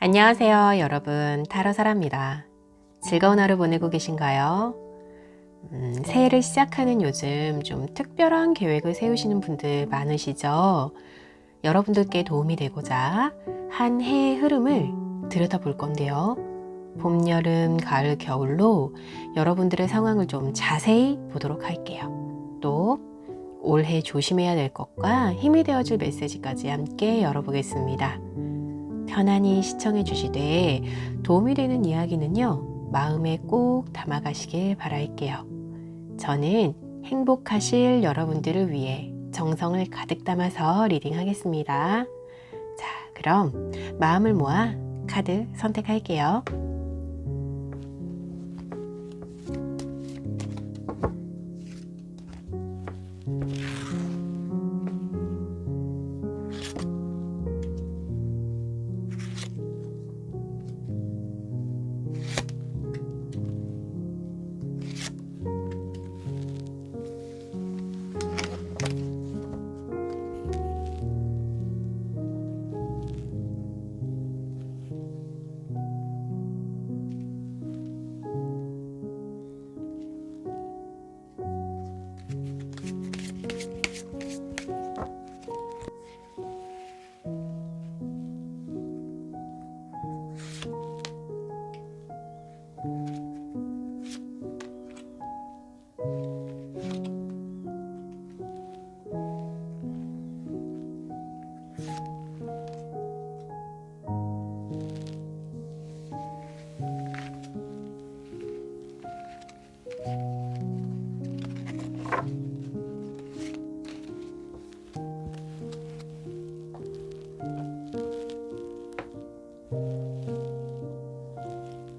안녕하세요, 여러분. 타로사라입니다. 즐거운 하루 보내고 계신가요? 새해를 시작하는 요즘 좀 특별한 계획을 세우시는 분들 많으시죠? 여러분들께 도움이 되고자 한 해의 흐름을 들여다볼 건데요. 봄, 여름, 가을, 겨울로 여러분들의 상황을 좀 자세히 보도록 할게요. 또 올해 조심해야 될 것과 힘이 되어줄 메시지까지 함께 열어보겠습니다. 편안히 시청해 주시되 도움이 되는 이야기는요, 마음에 꼭 담아가시길 바랄게요. 저는 행복하실 여러분들을 위해 정성을 가득 담아서 리딩하겠습니다. 자, 그럼 마음을 모아 카드 선택할게요.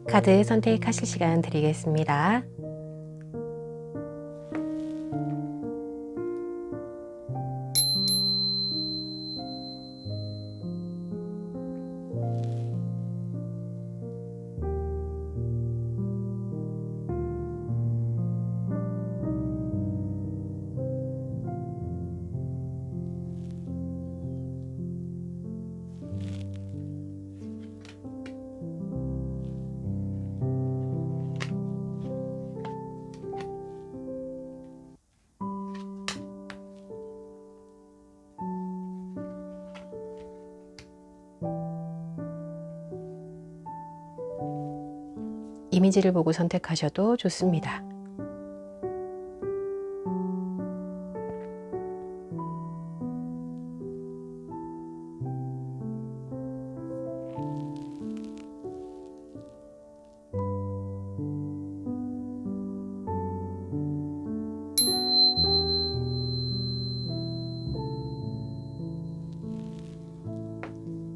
카드 선택하실 시간 드리겠습니다. 이미지를 보고 선택하셔도 좋습니다.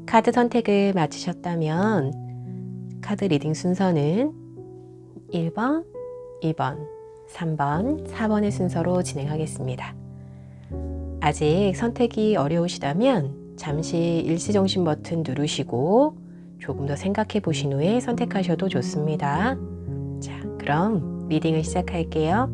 카드 선택을 마치셨다면 카드 리딩 순서는 1번, 2번, 3번, 4번의 순서로 진행하겠습니다. 아직 선택이 어려우시다면 잠시 일시정신 버튼 누르시고 조금 더 생각해 보신 후에 선택하셔도 좋습니다. 자, 그럼 리딩을 시작할게요.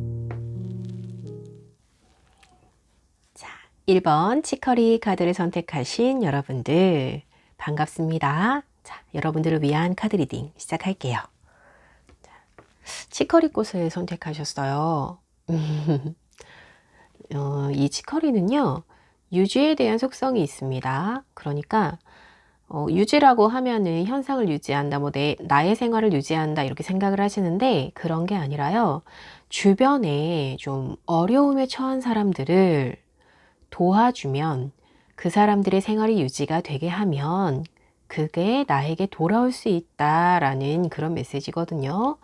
자, 1번 치커리 카드를 선택하신 여러분들 반갑습니다. 자, 여러분들을 위한 카드 리딩 시작할게요. 치커리 꽃을 선택하셨어요. 이 치커리는요, 유지에 대한 속성이 있습니다. 그러니까 유지라고 하면은 현상을 유지한다, 나의 생활을 유지한다 이렇게 생각을 하시는데 그런 게 아니라요. 주변에 좀 어려움에 처한 사람들을 도와주면 그 사람들의 생활이 유지가 되게 하면 그게 나에게 돌아올 수 있다라는 그런 메시지거든요.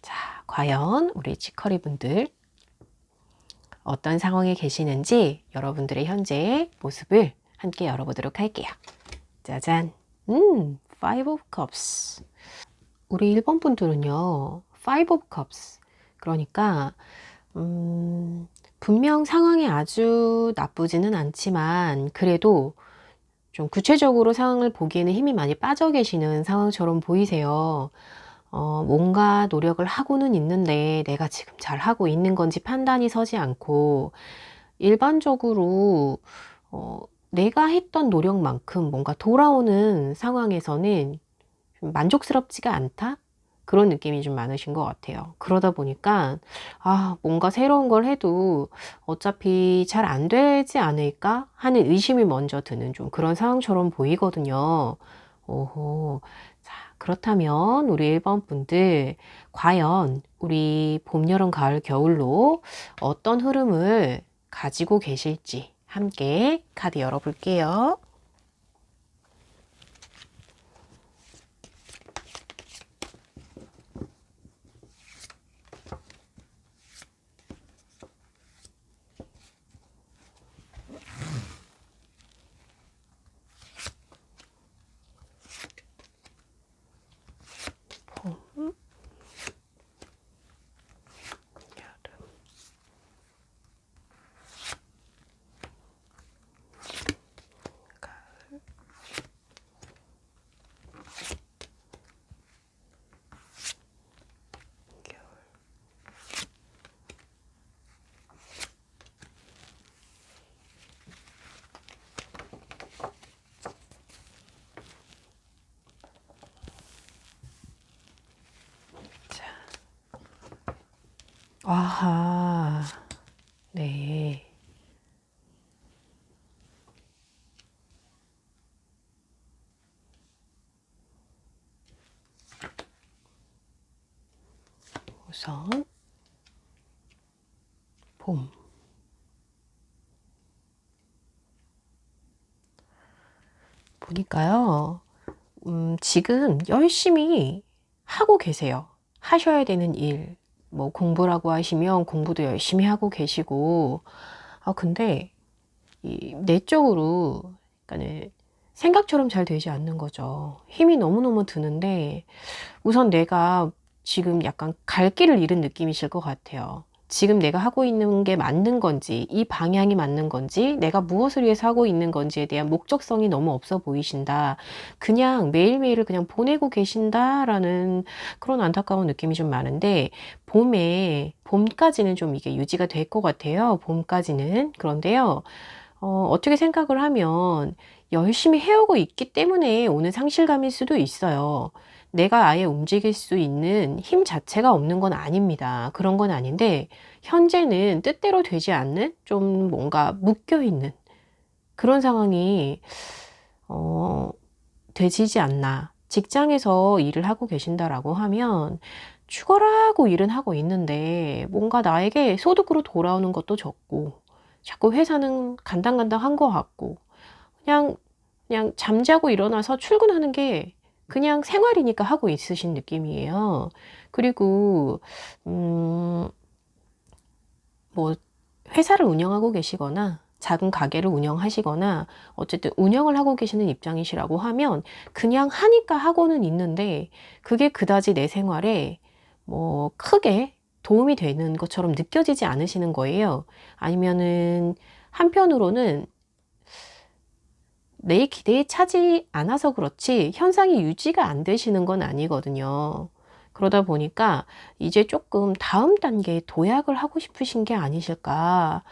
자, 과연 우리 치커리 분들 어떤 상황에 계시는지 여러분들의 현재 모습을 함께 열어보도록 할게요. 짜잔! Five of Cups. 우리 1번 분들은요, Five of Cups. 그러니까 분명 상황이 아주 나쁘지는 않지만 그래도 좀 구체적으로 상황을 보기에는 힘이 많이 빠져 계시는 상황처럼 보이세요. 뭔가 노력을 하고는 있는데 내가 지금 잘 하고 있는 건지 판단이 서지 않고 일반적으로 내가 했던 노력만큼 뭔가 돌아오는 상황에서는 만족스럽지가 않다? 그런 느낌이 좀 많으신 것 같아요. 그러다 보니까 뭔가 새로운 걸 해도 어차피 잘 안 되지 않을까 하는 의심이 먼저 드는 좀 그런 상황처럼 보이거든요. 오호. 자, 그렇다면 우리 1번 분들 과연 우리 봄, 여름, 가을, 겨울로 어떤 흐름을 가지고 계실지 함께 카드 열어볼게요. 봄, 여름, 가을, 겨울. 자, 아하, 네. 우선 봄. 보니까요, 지금 열심히 하고 계세요. 하셔야 되는 일, 뭐 공부라고 하시면 공부도 열심히 하고 계시고, 근데 내적으로, 그러니까는 생각처럼 잘 되지 않는 거죠. 힘이 너무너무 드는데, 우선 내가 지금 약간 갈 길을 잃은 느낌이실 것 같아요. 지금 내가 하고 있는 게 맞는 건지, 이 방향이 맞는 건지, 내가 무엇을 위해서 하고 있는 건지에 대한 목적성이 너무 없어 보이신다. 그냥 매일매일을 그냥 보내고 계신다라는 그런 안타까운 느낌이 좀 많은데, 봄까지는 좀 이게 유지가 될 것 같아요. 봄까지는. 그런데요, 어떻게 생각을 하면 열심히 해오고 있기 때문에 오는 상실감일 수도 있어요. 내가 아예 움직일 수 있는 힘 자체가 없는 건 아닙니다. 그런 건 아닌데, 현재는 뜻대로 되지 않는 좀 뭔가 묶여있는 그런 상황이, 되지지 않나. 직장에서 일을 하고 계신다라고 하면, 죽어라고 일은 하고 있는데, 뭔가 나에게 소득으로 돌아오는 것도 적고, 자꾸 회사는 간당간당한 것 같고, 그냥, 그냥 잠자고 일어나서 출근하는 게 그냥 생활이니까 하고 있으신 느낌이에요. 그리고, 뭐, 회사를 운영하고 계시거나, 작은 가게를 운영하시거나, 어쨌든 운영을 하고 계시는 입장이시라고 하면, 그냥 하니까 하고는 있는데, 그게 그다지 내 생활에 뭐, 크게 도움이 되는 것처럼 느껴지지 않으시는 거예요. 아니면은, 한편으로는 내 기대에 차지 않아서 그렇지 현상이 유지가 안 되시는 건 아니거든요. 그러다 보니까 이제 조금 다음 단계에 도약을 하고 싶으신 게 아니실까.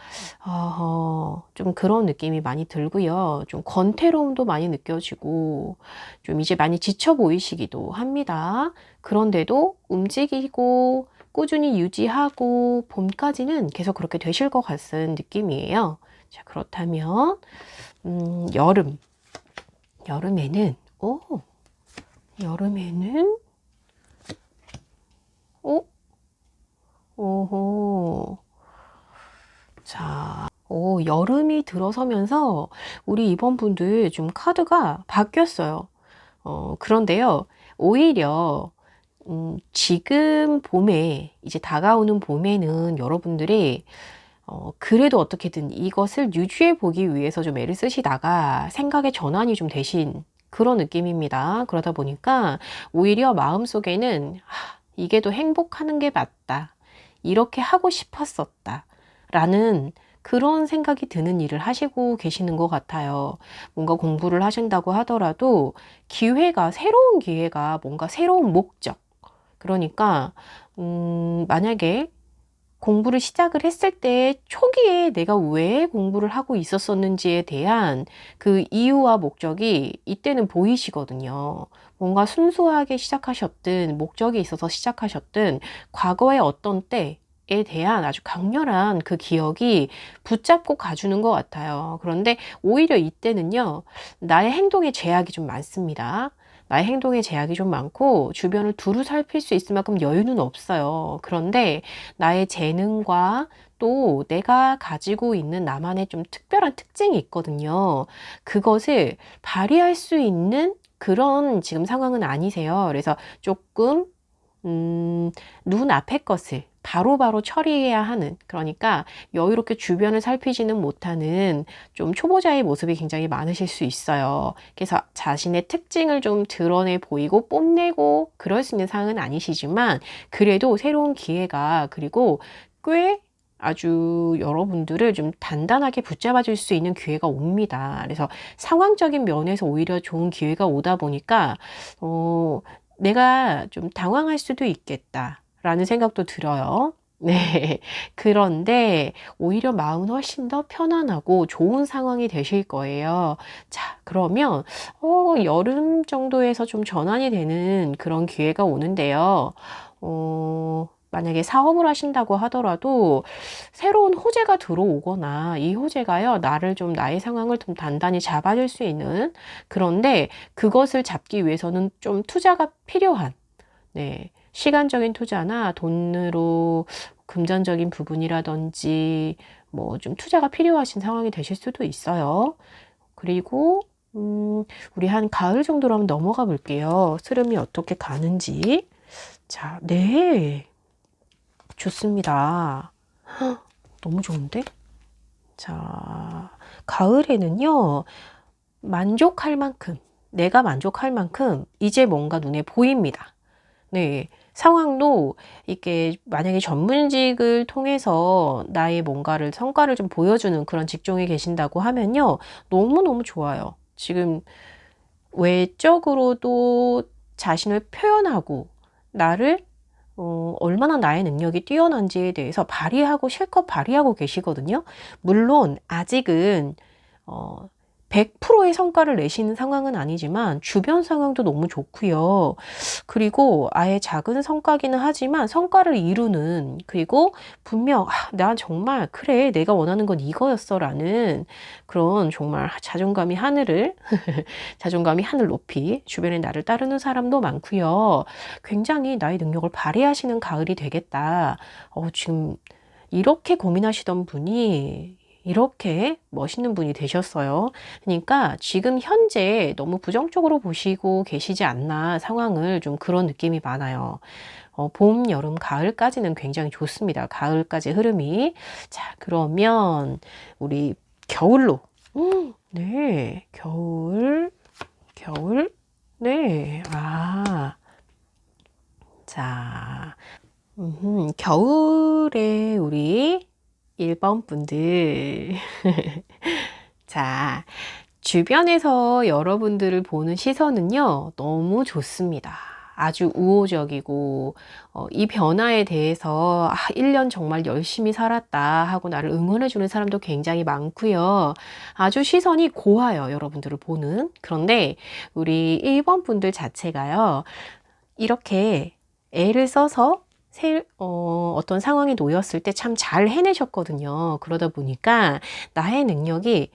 좀 그런 느낌이 많이 들고요. 좀 권태로움도 많이 느껴지고, 좀 이제 많이 지쳐 보이시기도 합니다. 그런데도 움직이고, 꾸준히 유지하고, 봄까지는 계속 그렇게 되실 것 같은 느낌이에요. 자, 그렇다면, 여름. 여름에는, 여름에는, 오, 오호. 자, 여름이 들어서면서 우리 이번 분들 좀 카드가 바뀌었어요. 그런데요, 오히려, 지금 봄에, 이제 다가오는 봄에는 여러분들이 그래도 어떻게든 이것을 유지해 보기 위해서 좀 애를 쓰시다가 생각의 전환이 좀 되신 그런 느낌입니다. 그러다 보니까 오히려 마음속에는 이게 더 행복하는 게 맞다. 이렇게 하고 싶었었다. 라는 그런 생각이 드는 일을 하시고 계시는 것 같아요. 뭔가 공부를 하신다고 하더라도 새로운 기회가 뭔가 새로운 목적. 그러니까, 만약에 공부를 시작을 했을 때 초기에 내가 왜 공부를 하고 있었었는지에 대한 그 이유와 목적이 이때는 보이시거든요. 뭔가 순수하게 시작하셨든 목적이 있어서 시작하셨든 과거의 어떤 때에 대한 아주 강렬한 그 기억이 붙잡고 가주는 것 같아요. 그런데 오히려 이때는요, 나의 행동에 제약이 좀 많습니다. 나의 행동에 제약이 좀 많고 주변을 두루 살필 수 있을 만큼 여유는 없어요. 그런데 나의 재능과 또 내가 가지고 있는 나만의 좀 특별한 특징이 있거든요. 그것을 발휘할 수 있는 그런 지금 상황은 아니세요. 그래서 조금 눈앞의 것을 바로바로 처리해야 하는, 그러니까 여유롭게 주변을 살피지는 못하는 좀 초보자의 모습이 굉장히 많으실 수 있어요. 그래서 자신의 특징을 좀 드러내 보이고 뽐내고 그럴 수 있는 상황은 아니시지만 그래도 새로운 기회가, 그리고 꽤 아주 여러분들을 좀 단단하게 붙잡아 줄 수 있는 기회가 옵니다. 그래서 상황적인 면에서 오히려 좋은 기회가 오다 보니까 내가 좀 당황할 수도 있겠다라는 생각도 들어요. 네. 그런데 오히려 마음은 훨씬 더 편안하고 좋은 상황이 되실 거예요. 자, 그러면 여름 정도에서 좀 전환이 되는 그런 기회가 오는데요. 만약에 사업을 하신다고 하더라도 새로운 호재가 들어오거나 이 호재가요, 나의 상황을 좀 단단히 잡아줄 수 있는, 그런데 그것을 잡기 위해서는 좀 투자가 필요한, 네, 시간적인 투자나 돈으로 금전적인 부분이라든지 뭐 좀 투자가 필요하신 상황이 되실 수도 있어요. 그리고 우리 한 가을 정도로 한번 넘어가 볼게요. 흐름이 어떻게 가는지. 자, 네. 좋습니다. 헉, 너무 좋은데? 자, 가을에는요, 만족할 만큼, 내가 만족할 만큼 이제 뭔가 눈에 보입니다. 네. 상황도 이렇게 만약에 전문직을 통해서 나의 뭔가를, 성과를 좀 보여주는 그런 직종에 계신다고 하면요, 너무너무 좋아요. 지금 외적으로도 자신을 표현하고 나를 얼마나 나의 능력이 뛰어난지에 대해서 실컷 발휘하고 계시거든요. 물론 아직은 100%의 성과를 내시는 상황은 아니지만 주변 상황도 너무 좋고요. 그리고 아예 작은 성과기는 하지만 성과를 이루는, 그리고 분명 난 정말 그래, 내가 원하는 건 이거였어라는 그런 정말 자존감이 하늘 높이 주변에 나를 따르는 사람도 많고요. 굉장히 나의 능력을 발휘하시는 가을이 되겠다. 지금 이렇게 고민하시던 분이 이렇게 멋있는 분이 되셨어요. 그러니까 지금 현재 너무 부정적으로 보시고 계시지 않나, 상황을 좀, 그런 느낌이 많아요. 봄, 여름, 가을까지는 굉장히 좋습니다. 가을까지 흐름이. 자, 그러면 우리 겨울로. 네, 겨울. 네, 자, 겨울에 우리 1번 분들. 자, 주변에서 여러분들을 보는 시선은요, 너무 좋습니다. 아주 우호적이고, 이 변화에 대해서 1년 정말 열심히 살았다 하고 나를 응원해주는 사람도 굉장히 많고요. 아주 시선이 고와요, 여러분들을 보는. 그런데 우리 1번 분들 자체가요, 이렇게 애를 써서 어떤 상황에 놓였을 때 참 잘 해내셨거든요. 그러다 보니까 나의 능력이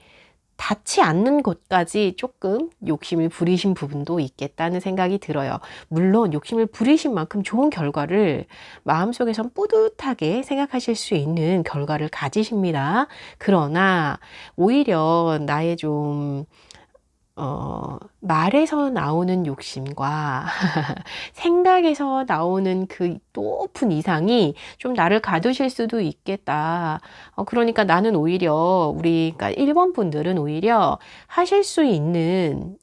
닿지 않는 곳까지 조금 욕심을 부리신 부분도 있겠다는 생각이 들어요. 물론 욕심을 부리신 만큼 좋은 결과를 마음속에선 뿌듯하게 생각하실 수 있는 결과를 가지십니다. 그러나 오히려 나의 좀 말에서 나오는 욕심과 생각에서 나오는 그 높은 이상이 좀 나를 가두실 수도 있겠다. 그러니까 나는 오히려 그러니까 1번 분들은 오히려 하실 수 있는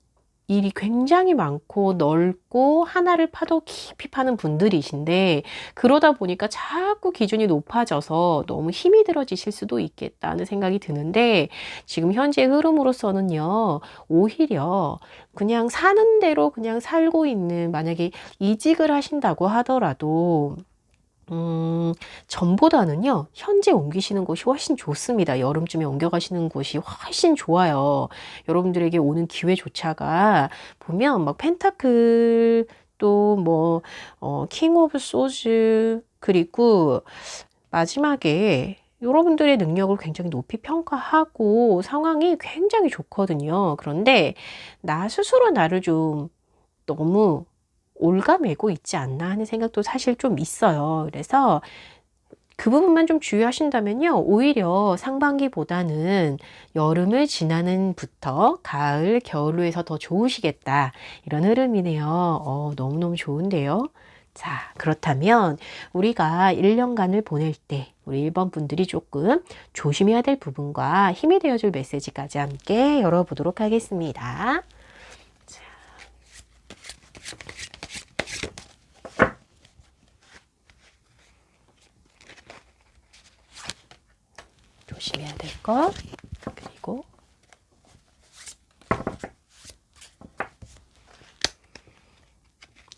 일이 굉장히 많고 넓고 하나를 파도 깊이 파는 분들이신데, 그러다 보니까 자꾸 기준이 높아져서 너무 힘이 들어지실 수도 있겠다는 생각이 드는데, 지금 현재 흐름으로서는요, 오히려 그냥 사는 대로 그냥 살고 있는, 만약에 이직을 하신다고 하더라도 전보다는요, 현재 옮기시는 곳이 훨씬 좋습니다. 여름쯤에 옮겨가시는 곳이 훨씬 좋아요. 여러분들에게 오는 기회조차가 보면 막 펜타클 또 뭐, 킹 오브 소즈 그리고 마지막에 여러분들의 능력을 굉장히 높이 평가하고 상황이 굉장히 좋거든요. 그런데 나 스스로 나를 좀 너무 올가매고 있지 않나 하는 생각도 사실 좀 있어요. 그래서 그 부분만 좀 주의하신다면요. 오히려 상반기보다는 여름을 지나는부터 가을, 겨울로 해서 더 좋으시겠다. 이런 흐름이네요. 너무너무 좋은데요. 자, 그렇다면 우리가 1년간을 보낼 때 우리 1번 분들이 조금 조심해야 될 부분과 힘이 되어줄 메시지까지 함께 열어보도록 하겠습니다. 조심해야 될 것, 그리고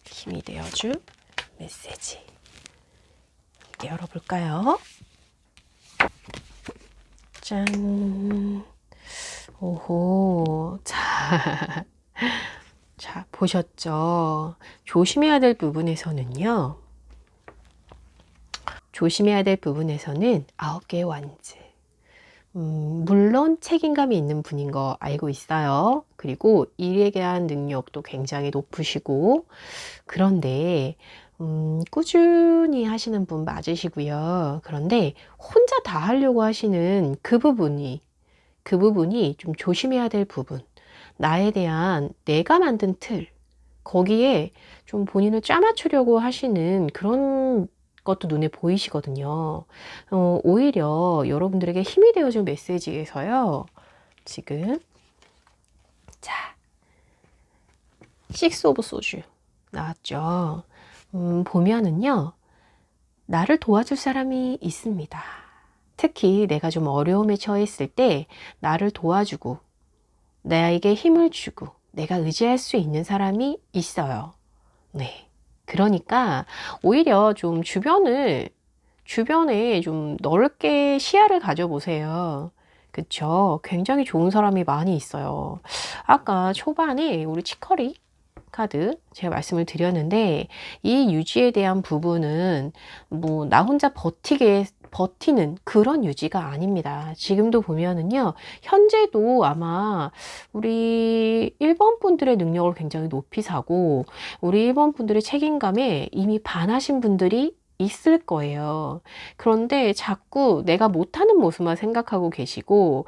힘이 되어줄 메시지. 함께 열어볼까요? 짠. 오호. 자, 자, 보셨죠? 조심해야 될 부분에서는요. 조심해야 될 부분에서는 9개의 wands. 물론 책임감이 있는 분인 거 알고 있어요. 그리고 일에 대한 능력도 굉장히 높으시고, 그런데, 꾸준히 하시는 분 맞으시고요. 그런데 혼자 다 하려고 하시는 그 부분이 좀 조심해야 될 부분. 나에 대한 내가 만든 틀, 거기에 좀 본인을 짜맞추려고 하시는 그런 것도 눈에 보이시거든요. 오히려 여러분들에게 힘이 되어줄 메시지에서요. 지금 자, 식스 오브 소주 나왔죠. 보면은요. 나를 도와줄 사람이 있습니다. 특히 내가 좀 어려움에 처했을 때 나를 도와주고 나에게 힘을 주고 내가 의지할 수 있는 사람이 있어요. 네. 그러니까 오히려 좀 주변에 좀 넓게 시야를 가져보세요. 그쵸? 굉장히 좋은 사람이 많이 있어요. 아까 초반에 우리 치커리 카드 제가 말씀을 드렸는데 이 유지에 대한 부분은 뭐 나 혼자 버티는 그런 유지가 아닙니다. 지금도 보면은요, 현재도 아마 우리 1번 분들의 능력을 굉장히 높이 사고 우리 1번 분들의 책임감에 이미 반하신 분들이 있을 거예요. 그런데 자꾸 내가 못하는 모습만 생각하고 계시고,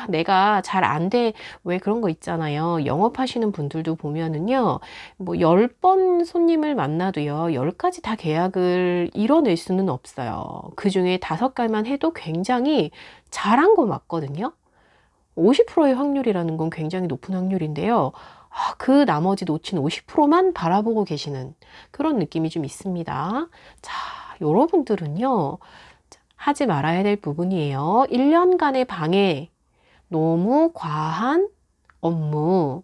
내가 잘 안 돼. 왜 그런 거 있잖아요. 영업하시는 분들도 보면은요, 뭐 10번 손님을 만나도요, 10가지 다 계약을 이뤄낼 수는 없어요. 그 중에 5가지만 해도 굉장히 잘한 거 맞거든요. 50%의 확률이라는 건 굉장히 높은 확률인데요. 그 나머지 놓친 50%만 바라보고 계시는 그런 느낌이 좀 있습니다. 자, 여러분들은요, 하지 말아야 될 부분이에요. 1년간의 방해, 너무 과한 업무,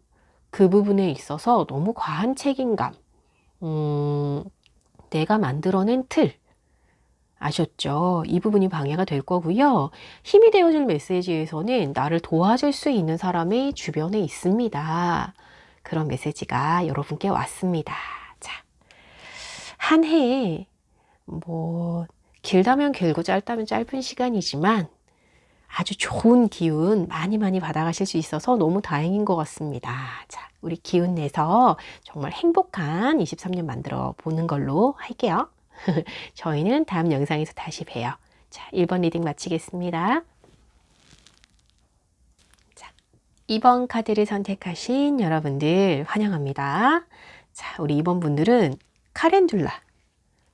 그 부분에 있어서 너무 과한 책임감, 내가 만들어낸 틀, 아셨죠? 이 부분이 방해가 될 거고요. 힘이 되어줄 메시지에서는 나를 도와줄 수 있는 사람이 주변에 있습니다. 그런 메시지가 여러분께 왔습니다. 자, 한 해에 뭐 길다면 길고 짧다면 짧은 시간이지만 아주 좋은 기운 많이 받아가실 수 있어서 너무 다행인 것 같습니다. 자, 우리 기운 내서 정말 행복한 23년 만들어 보는 걸로 할게요. 저희는 다음 영상에서 다시 봬요. 자, 1번 리딩 마치겠습니다. 자, 2번 카드를 선택하신 여러분들 환영합니다. 자, 우리 2번 분들은 카렌듈라.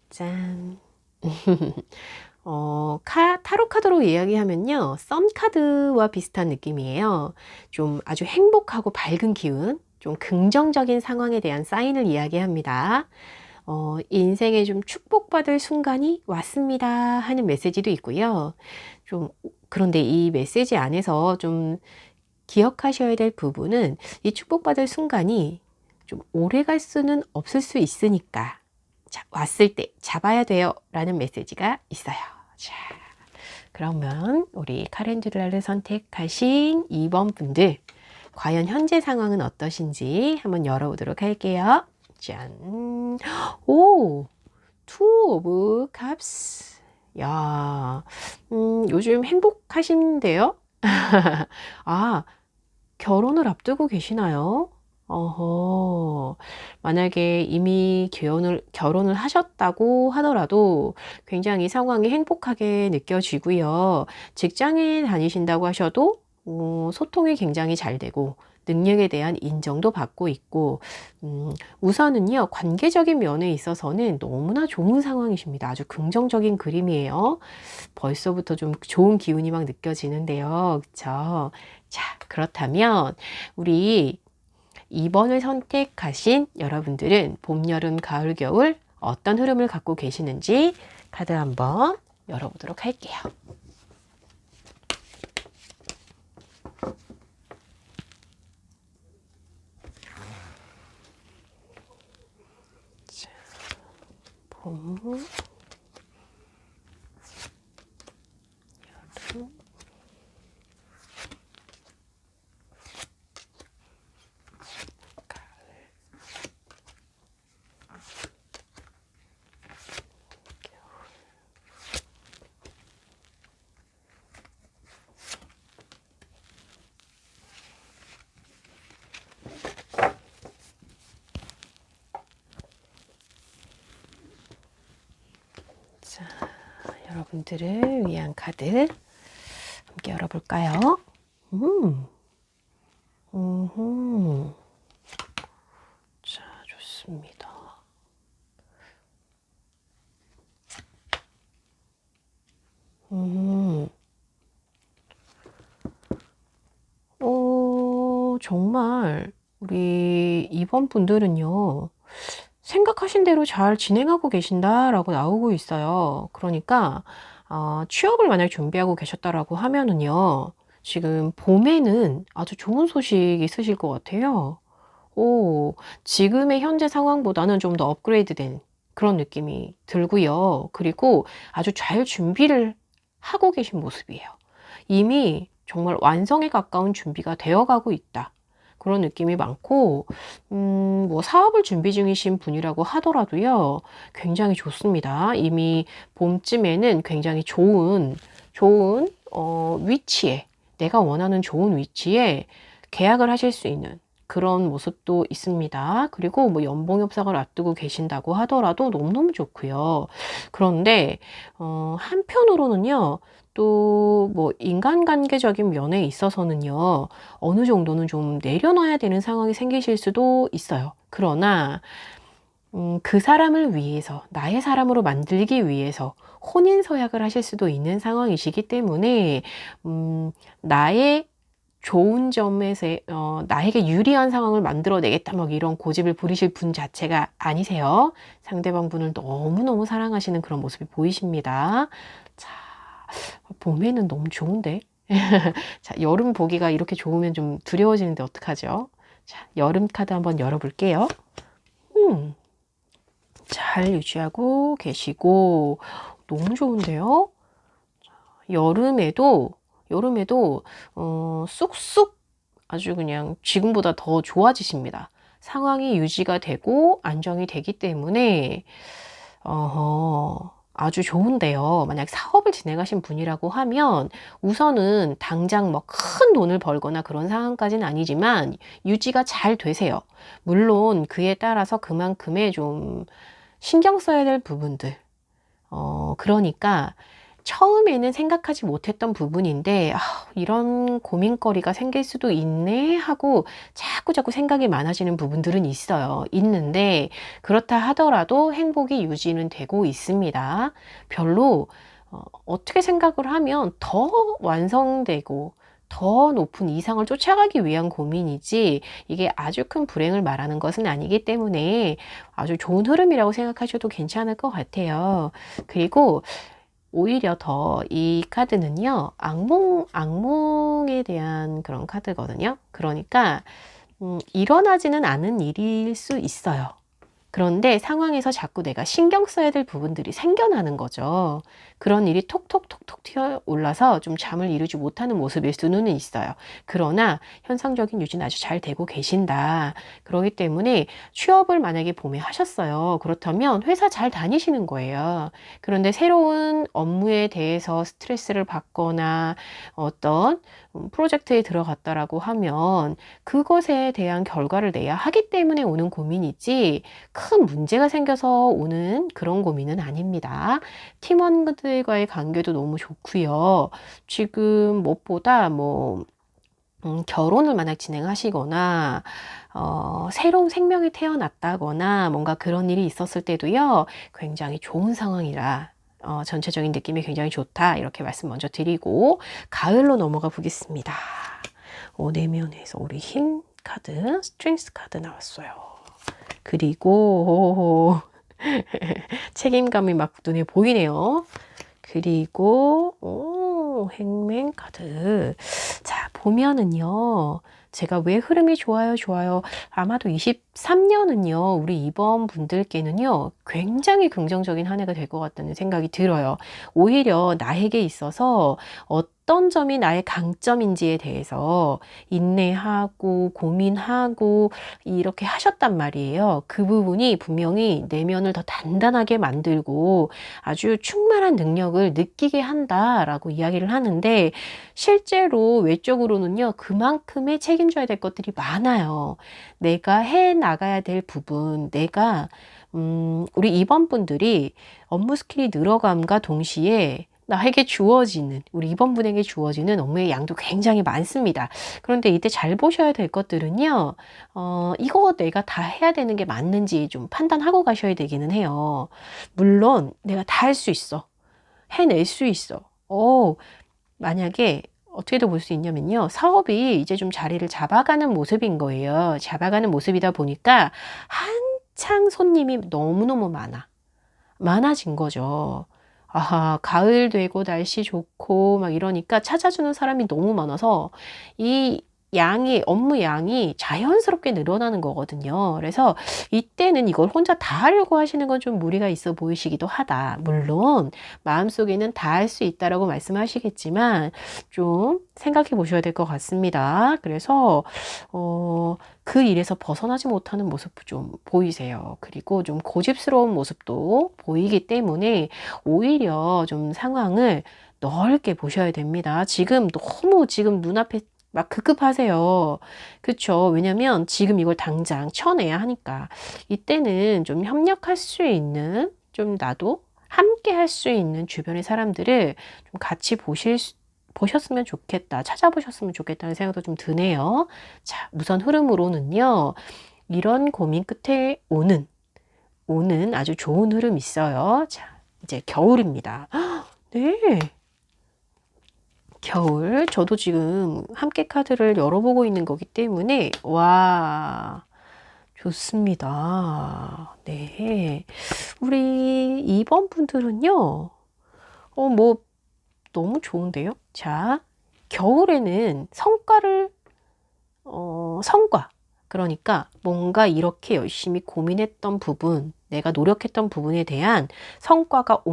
짠. 타로 카드로 이야기하면요. 썸 카드와 비슷한 느낌이에요. 좀 아주 행복하고 밝은 기운, 좀 긍정적인 상황에 대한 사인을 이야기합니다. 인생에 좀 축복받을 순간이 왔습니다 하는 메시지도 있고요. 그런데 이 메시지 안에서 좀 기억하셔야 될 부분은 이 축복받을 순간이 좀 오래 갈 수는 없을 수 있으니까 자, 왔을 때 잡아야 돼요 라는 메시지가 있어요. 자, 그러면 우리 카렌듈라를 선택하신 2번 분들 과연 현재 상황은 어떠신지 한번 열어보도록 할게요. 짠. 오, Two of Cups. 야, 요즘 행복하신데요? 아, 결혼을 앞두고 계시나요? 어허, 만약에 이미 결혼을 하셨다고 하더라도 굉장히 상황이 행복하게 느껴지고요. 직장에 다니신다고 하셔도 소통이 굉장히 잘 되고 능력에 대한 인정도 받고 있고 우선은요 관계적인 면에 있어서는 너무나 좋은 상황이십니다. 아주 긍정적인 그림이에요. 벌써부터 좀 좋은 기운이 막 느껴지는데요. 그쵸? 자, 그렇다면 우리 2번을 선택하신 여러분들은 봄, 여름, 가을, 겨울 어떤 흐름을 갖고 계시는지 카드 한번 열어보도록 할게요. 자, 봄, 여름, 자, 여러분들을 위한 카드 함께 열어볼까요? 자, 좋습니다. 정말 우리 이번 분들은요. 생각하신 대로 잘 진행하고 계신다라고 나오고 있어요. 그러니까 취업을 만약 준비하고 계셨다라고 하면은요. 지금 봄에는 아주 좋은 소식 있으실 것 같아요. 오, 지금의 현재 상황보다는 좀 더 업그레이드된 그런 느낌이 들고요. 그리고 아주 잘 준비를 하고 계신 모습이에요. 이미 정말 완성에 가까운 준비가 되어가고 있다. 그런 느낌이 많고, 뭐 사업을 준비 중이신 분이라고 하더라도요, 굉장히 좋습니다. 이미 봄쯤에는 굉장히 좋은 위치에, 내가 원하는 좋은 위치에 계약을 하실 수 있는 그런 모습도 있습니다. 그리고 뭐 연봉 협상을 앞두고 계신다고 하더라도 너무너무 좋고요. 그런데 한편으로는요. 또 뭐 인간관계적인 면에 있어서는요. 어느 정도는 좀 내려놔야 되는 상황이 생기실 수도 있어요. 그러나 그 사람을 위해서 나의 사람으로 만들기 위해서 혼인서약을 하실 수도 있는 상황이시기 때문에 나의 좋은 점에서 나에게 유리한 상황을 만들어내겠다 막 이런 고집을 부리실 분 자체가 아니세요. 상대방 분을 너무너무 사랑하시는 그런 모습이 보이십니다. 자, 봄에는 너무 좋은데. 자, 여름 보기가 이렇게 좋으면 좀 두려워지는데 어떡하죠? 자, 여름 카드 한번 열어볼게요. 잘 유지하고 계시고 너무 좋은데요. 자, 여름에도 쑥쑥 아주 그냥 지금보다 더 좋아지십니다. 상황이 유지가 되고 안정이 되기 때문에 아주 좋은데요. 만약 사업을 진행하신 분이라고 하면 우선은 당장 뭐 큰 돈을 벌거나 그런 상황까지는 아니지만 유지가 잘 되세요. 물론 그에 따라서 그만큼의 좀 신경 써야 될 부분들. 그러니까 처음에는 생각하지 못했던 부분인데 이런 고민거리가 생길 수도 있네 하고 자꾸 생각이 많아지는 부분들은 있는데 그렇다 하더라도 행복이 유지는 되고 있습니다. 별로 어떻게 생각을 하면 더 완성되고 더 높은 이상을 쫓아가기 위한 고민이지 이게 아주 큰 불행을 말하는 것은 아니기 때문에 아주 좋은 흐름이라고 생각하셔도 괜찮을 것 같아요. 그리고 오히려 더 이 카드는요, 악몽에 대한 그런 카드거든요. 그러니까, 일어나지는 않은 일일 수 있어요. 그런데 상황에서 자꾸 내가 신경 써야 될 부분들이 생겨나는 거죠. 그런 일이 톡톡톡톡 튀어 올라서 좀 잠을 이루지 못하는 모습일 수는 있어요. 그러나 현상적인 유지는 아주 잘 되고 계신다. 그렇기 때문에 취업을 만약에 봄에 하셨어요. 그렇다면 회사 잘 다니시는 거예요. 그런데 새로운 업무에 대해서 스트레스를 받거나 어떤 프로젝트에 들어갔다라고 하면 그것에 대한 결과를 내야 하기 때문에 오는 고민이지 큰 문제가 생겨서 오는 그런 고민은 아닙니다. 팀원들과의 관계도 너무 좋고요. 지금 무엇보다 결혼을 만약 진행하시거나 새로운 생명이 태어났다거나 뭔가 그런 일이 있었을 때도요. 굉장히 좋은 상황이라 전체적인 느낌이 굉장히 좋다. 이렇게 말씀 먼저 드리고 가을로 넘어가 보겠습니다. 내면에서 우리 힘 카드, 스트렝스 카드 나왔어요. 그리고 책임감이 막 눈에 보이네요. 그리고 행맨 카드. 자, 보면은요. 제가 왜 흐름이 좋아요, 좋아요. 아마도 23년은요. 우리 이번 분들께는요. 굉장히 긍정적인 한 해가 될 것 같다는 생각이 들어요. 오히려 나에게 있어서 어떤 점이 나의 강점인지에 대해서 인내하고 고민하고 이렇게 하셨단 말이에요. 그 부분이 분명히 내면을 더 단단하게 만들고 아주 충만한 능력을 느끼게 한다라고 이야기를 하는데 실제로 외적으로는요. 그만큼의 책임져야 될 것들이 많아요. 내가 해 나가야 될 부분, 내가 우리 이번 분들이 업무 스킬이 늘어감과 동시에 나에게 주어지는, 우리 이번 분에게 주어지는 업무의 양도 굉장히 많습니다. 그런데 이때 잘 보셔야 될 것들은요, 이거 내가 다 해야 되는 게 맞는지 좀 판단하고 가셔야 되기는 해요. 물론 내가 다 할 수 있어. 해낼 수 있어. 만약에 어떻게도 볼 수 있냐면요. 사업이 이제 좀 자리를 잡아가는 모습인 거예요. 잡아가는 모습이다 보니까 한창 손님이 너무너무 많아진 거죠. 아하, 가을 되고 날씨 좋고 막 이러니까 찾아주는 사람이 너무 많아서 이 업무 양이 자연스럽게 늘어나는 거거든요. 그래서 이때는 이걸 혼자 다 하려고 하시는 건 좀 무리가 있어 보이시기도 하다. 물론 마음속에는 다 할 수 있다라고 말씀하시겠지만 좀 생각해 보셔야 될 것 같습니다. 그래서 그 일에서 벗어나지 못하는 모습도 좀 보이세요. 그리고 좀 고집스러운 모습도 보이기 때문에 오히려 좀 상황을 넓게 보셔야 됩니다. 너무 지금 눈앞에 막 급급하세요. 그쵸? 왜냐면 지금 이걸 당장 쳐내야 하니까. 이때는 좀 협력할 수 있는, 좀 나도 함께 할 수 있는 주변의 사람들을 좀 같이 보셨으면 좋겠다. 찾아보셨으면 좋겠다는 생각도 좀 드네요. 자, 우선 흐름으로는요. 이런 고민 끝에 오는 아주 좋은 흐름 있어요. 자, 이제 겨울입니다. 네. 겨울. 저도 지금 함께 카드를 열어보고 있는 거기 때문에, 와, 좋습니다. 네. 우리 2번 분들은요, 너무 좋은데요? 자, 겨울에는 성과. 그러니까 뭔가 이렇게 열심히 고민했던 부분, 내가 노력했던 부분에 대한 성과가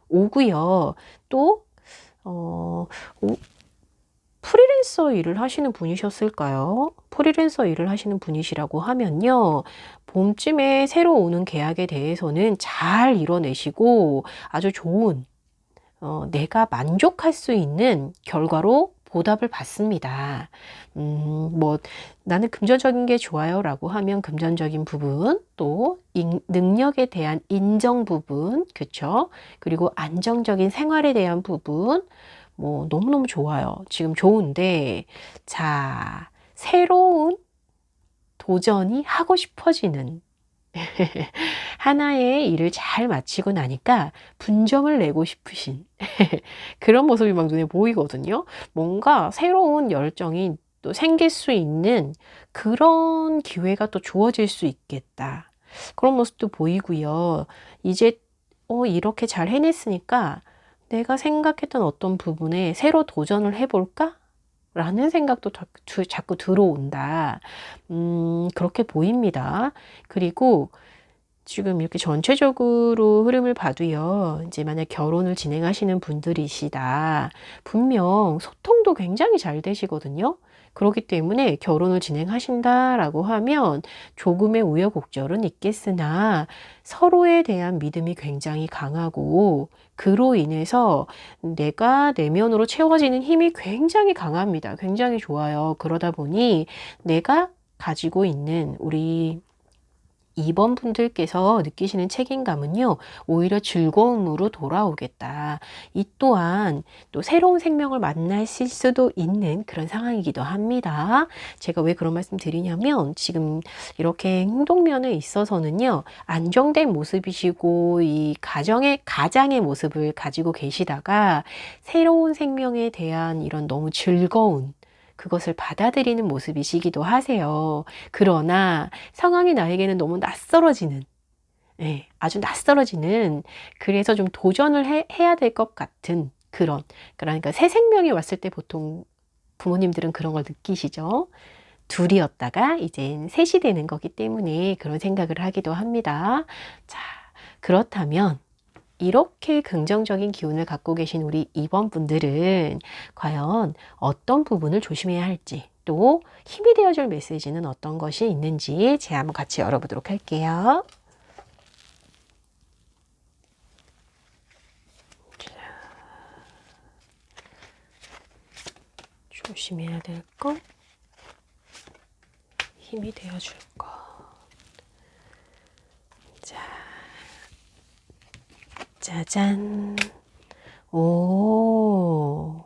오고요. 또, 프리랜서 일을 하시는 분이셨을까요? 프리랜서 일을 하시는 분이시라고 하면요. 봄쯤에 새로 오는 계약에 대해서는 잘 이뤄내시고 아주 좋은 내가 만족할 수 있는 결과로 보답을 받습니다. 나는 금전적인 게 좋아요 라고 하면 금전적인 부분, 또 능력에 대한 인정 부분, 그쵸? 그리고 안정적인 생활에 대한 부분, 너무너무 좋아요. 지금 좋은데, 자, 새로운 도전이 하고 싶어지는 하나의 일을 잘 마치고 나니까 분점을 내고 싶으신 그런 모습이 막 눈에 보이거든요. 뭔가 새로운 열정이 또 생길 수 있는 그런 기회가 또 주어질 수 있겠다. 그런 모습도 보이고요. 이제 이렇게 잘 해냈으니까 내가 생각했던 어떤 부분에 새로 도전을 해볼까? 라는 생각도 자꾸 들어온다. 그렇게 보입니다. 그리고 지금 이렇게 전체적으로 흐름을 봐도요, 이제 만약 결혼을 진행하시는 분들이시다. 분명 소통도 굉장히 잘 되시거든요. 그렇기 때문에 결혼을 진행하신다라고 하면 조금의 우여곡절은 있겠으나 서로에 대한 믿음이 굉장히 강하고 그로 인해서 내가 내면으로 채워지는 힘이 굉장히 강합니다. 굉장히 좋아요. 그러다 보니 내가 가지고 있는 우리 2번 분들께서 느끼시는 책임감은요, 오히려 즐거움으로 돌아오겠다. 이 또한 또 새로운 생명을 만나실 수도 있는 그런 상황이기도 합니다. 제가 왜 그런 말씀 드리냐면, 지금 이렇게 행동면에 있어서는요, 안정된 모습이시고, 이 가장의 모습을 가지고 계시다가, 새로운 생명에 대한 이런 너무 즐거운, 그것을 받아들이는 모습이시기도 하세요. 그러나 상황이 나에게는 너무 낯설어지는, 아주 낯설어지는, 그래서 좀 도전을 해야 될 것 같은 그러니까 새 생명이 왔을 때 보통 부모님들은 그런 걸 느끼시죠. 둘이었다가 이젠 셋이 되는 거기 때문에 그런 생각을 하기도 합니다. 자, 그렇다면 이렇게 긍정적인 기운을 갖고 계신 우리 2번 분들은 과연 어떤 부분을 조심해야 할지, 또 힘이 되어줄 메시지는 어떤 것이 있는지 제가 한번 같이 열어보도록 할게요. 조심해야 될 것, 힘이 되어줄 것. 자, 짜잔. 오,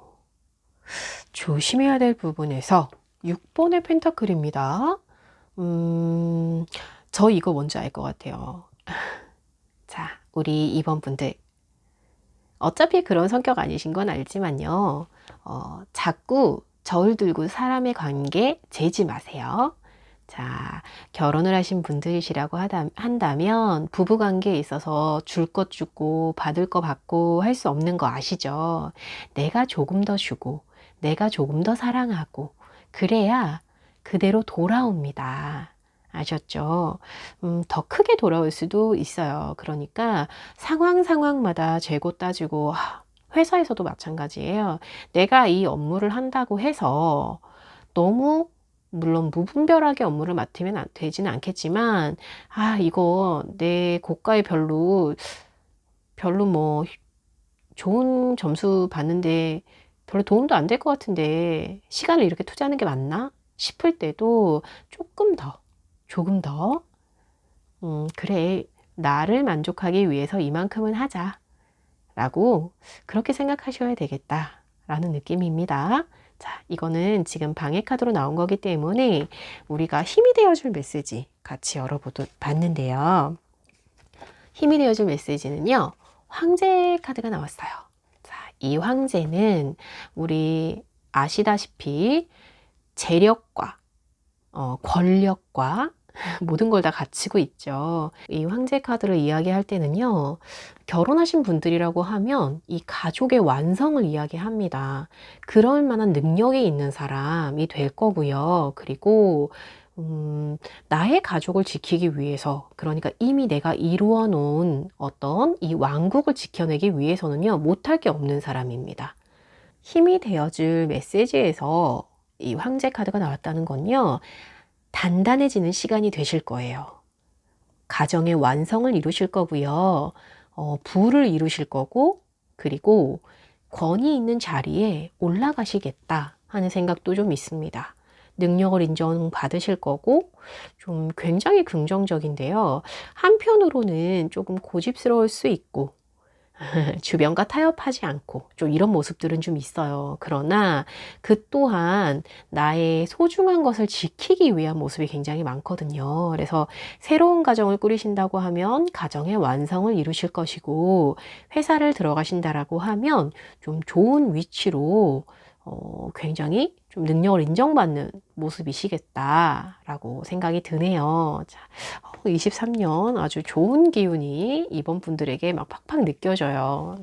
조심해야 될 부분에서 6번의 펜타클입니다. 저 이거 뭔지 알 것 같아요. 자, 우리 2번 분들. 어차피 그런 성격 아니신 건 알지만요. 자꾸 저울 들고 사람의 관계 재지 마세요. 자, 결혼을 하신 분들이시라고 한다면 부부 관계에 있어서 줄 것 주고 받을 거 받고 할 수 없는 거 아시죠? 내가 조금 더 주고 내가 조금 더 사랑하고 그래야 그대로 돌아옵니다. 아셨죠? 더 크게 돌아올 수도 있어요. 그러니까 상황마다 재고 따지고 회사에서도 마찬가지예요. 내가 이 업무를 한다고 해서 너무 물론 무분별하게 업무를 맡으면 되지는 않겠지만 이거 내 고가에 별로 뭐 좋은 점수 받는데 별로 도움도 안 될 것 같은데 시간을 이렇게 투자하는 게 맞나 싶을 때도 조금 더 그래, 나를 만족하기 위해서 이만큼은 하자 라고 그렇게 생각하셔야 되겠다 라는 느낌입니다. 자, 이거는 지금 방해 카드로 나온 거기 때문에 우리가 힘이 되어줄 메시지 같이 봤는데요. 힘이 되어줄 메시지는요, 황제 카드가 나왔어요. 자, 이 황제는 우리 아시다시피 재력과 권력과 모든 걸 다 갖추고 있죠. 이 황제 카드를 이야기할 때는요, 결혼하신 분들이라고 하면 이 가족의 완성을 이야기합니다. 그럴 만한 능력이 있는 사람이 될 거고요. 그리고 나의 가족을 지키기 위해서, 그러니까 이미 내가 이루어 놓은 어떤 이 왕국을 지켜내기 위해서는요, 못할 게 없는 사람입니다. 힘이 되어줄 메시지에서 이 황제 카드가 나왔다는 건요, 단단해지는 시간이 되실 거예요. 가정의 완성을 이루실 거고요. 부를 이루실 거고, 그리고 권위 있는 자리에 올라가시겠다 하는 생각도 좀 있습니다. 능력을 인정받으실 거고, 좀 굉장히 긍정적인데요. 한편으로는 조금 고집스러울 수 있고, 주변과 타협하지 않고 좀 이런 모습들은 좀 있어요. 그러나 그 또한 나의 소중한 것을 지키기 위한 모습이 굉장히 많거든요. 그래서 새로운 가정을 꾸리신다고 하면 가정의 완성을 이루실 것이고, 회사를 들어가신다라고 하면 좀 좋은 위치로 굉장히 좀 능력을 인정받는 모습이시겠다라고 생각이 드네요. 자, 23년 아주 좋은 기운이 이번 분들에게 막 팍팍 느껴져요.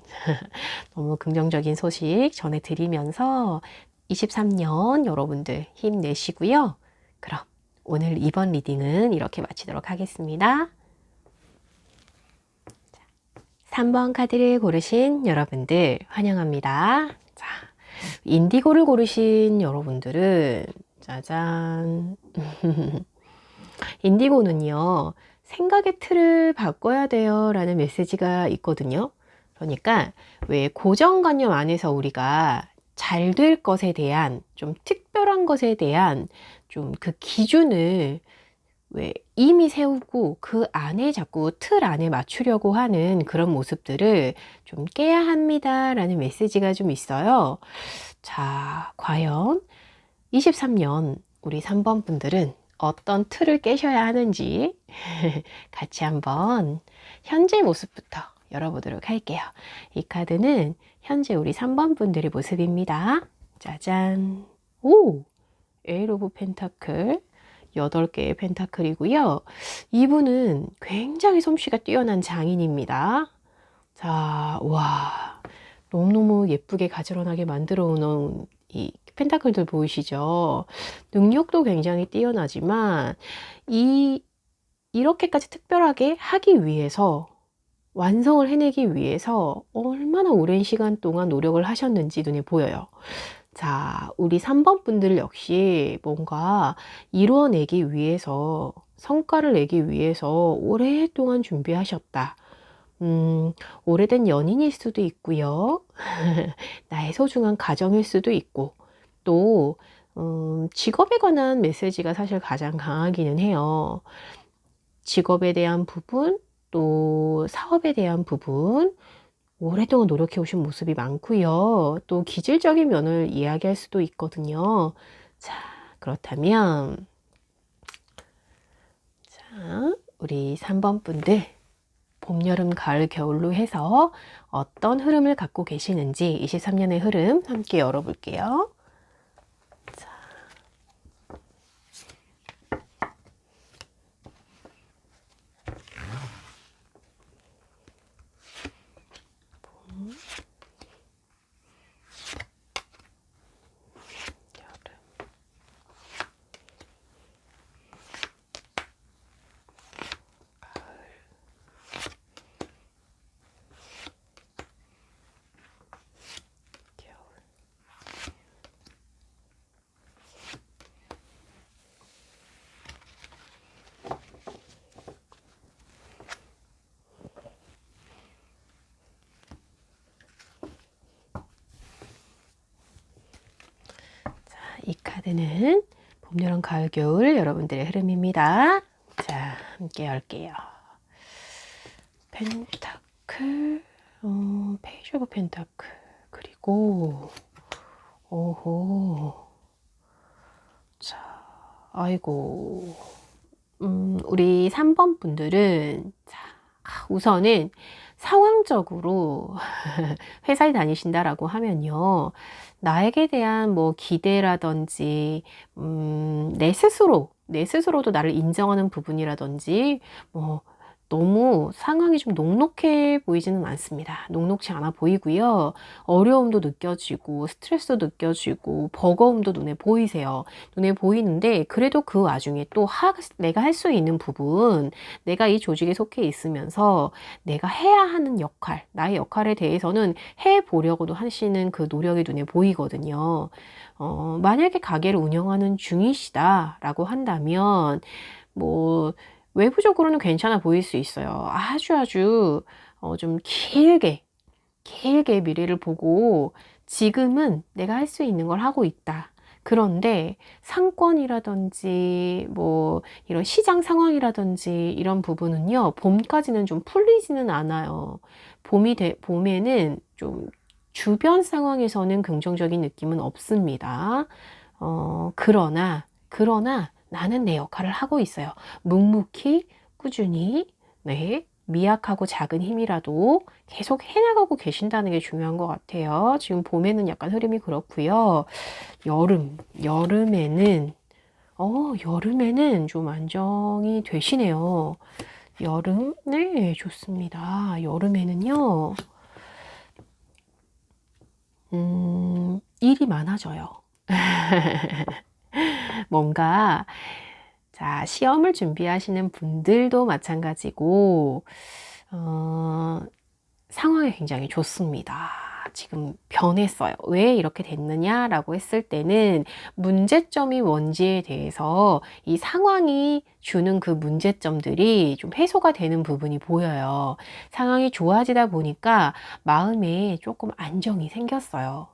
너무 긍정적인 소식 전해드리면서 23년 여러분들 힘내시고요. 그럼 오늘 이번 리딩은 이렇게 마치도록 하겠습니다. 3번 카드를 고르신 여러분들 환영합니다. 자, 인디고를 고르신 여러분들은 짜잔. 인디고는요, 생각의 틀을 바꿔야 돼요 라는 메시지가 있거든요. 그러니까 왜 고정관념 안에서 우리가 잘 될 것에 대한 좀 특별한 것에 대한 좀 그 기준을 왜 이미 세우고 그 안에 자꾸 틀 안에 맞추려고 하는 그런 모습들을 좀 깨야 합니다 라는 메시지가 좀 있어요. 자, 과연 23년 우리 3번 분들은 어떤 틀을 깨셔야 하는지 같이 한번 현재 모습부터 열어보도록 할게요. 이 카드는 현재 우리 3번 분들의 모습입니다. 짜잔. 오! 에이트 오브 펜타클 8개의 펜타클이고요. 이분은 굉장히 솜씨가 뛰어난 장인입니다. 자, 와, 너무너무 예쁘게 가지런하게 만들어 놓은 이 펜타클들 보이시죠? 능력도 굉장히 뛰어나지만 이렇게까지 특별하게 하기 위해서 완성을 해내기 위해서 얼마나 오랜 시간 동안 노력을 하셨는지 눈에 보여요. 자, 우리 3번 분들 역시 뭔가 이루어내기 위해서, 성과를 내기 위해서 오랫동안 준비하셨다. 오래된 연인일 수도 있고요. 나의 소중한 가정일 수도 있고, 또 직업에 관한 메시지가 사실 가장 강하기는 해요. 직업에 대한 부분, 또 사업에 대한 부분, 오랫동안 노력해 오신 모습이 많고요. 또 기질적인 면을 이야기할 수도 있거든요. 자, 그렇다면 자, 우리 3번 분들 봄, 여름, 가을, 겨울로 해서 어떤 흐름을 갖고 계시는지 23년의 흐름 함께 열어볼게요. 자, 봄, 여름, 겨울. 이 카드는 봄, 여름, 가을, 겨울 여러분들의 흐름입니다. 자, 함께 열게요. 펜타클, 페이지 오브 펜타클, 그리고 오호, 자, 아이고, 우리 3번 분들은 자, 우선은 상황적으로 회사에 다니신다라고 하면요. 나에게 대한 뭐 기대라든지, 내 스스로도 나를 인정하는 부분이라든지, 뭐, 너무 상황이 좀 녹록해 보이지는 않습니다. 녹록지 않아 보이고요. 어려움도 느껴지고, 스트레스도 느껴지고, 버거움도 눈에 보이세요. 눈에 보이는데, 그래도 그 와중에 또 내가 할 수 있는 부분, 내가 이 조직에 속해 있으면서 내가 해야 하는 역할, 나의 역할에 대해서는 해보려고도 하시는 그 노력이 눈에 보이거든요. 만약에 가게를 운영하는 중이시다라고 한다면, 뭐, 외부적으로는 괜찮아 보일 수 있어요. 아주 좀 길게 미래를 보고 지금은 내가 할 수 있는 걸 하고 있다. 그런데 상권이라든지 뭐 이런 시장 상황이라든지 이런 부분은요. 봄까지는 좀 풀리지는 않아요. 봄에는 좀 주변 상황에서는 긍정적인 느낌은 없습니다. 그러나 나는 내 역할을 하고 있어요. 묵묵히, 꾸준히, 네, 미약하고 작은 힘이라도 계속 해나가고 계신다는 게 중요한 것 같아요. 지금 봄에는 약간 흐름이 그렇고요. 여름에는 좀 안정이 되시네요. 여름, 네, 좋습니다. 여름에는요, 일이 많아져요. 뭔가 자, 시험을 준비하시는 분들도 마찬가지고 상황이 굉장히 좋습니다. 지금 변했어요. 왜 이렇게 됐느냐라고 했을 때는 문제점이 뭔지에 대해서 이 상황이 주는 그 문제점들이 좀 해소가 되는 부분이 보여요. 상황이 좋아지다 보니까 마음에 조금 안정이 생겼어요.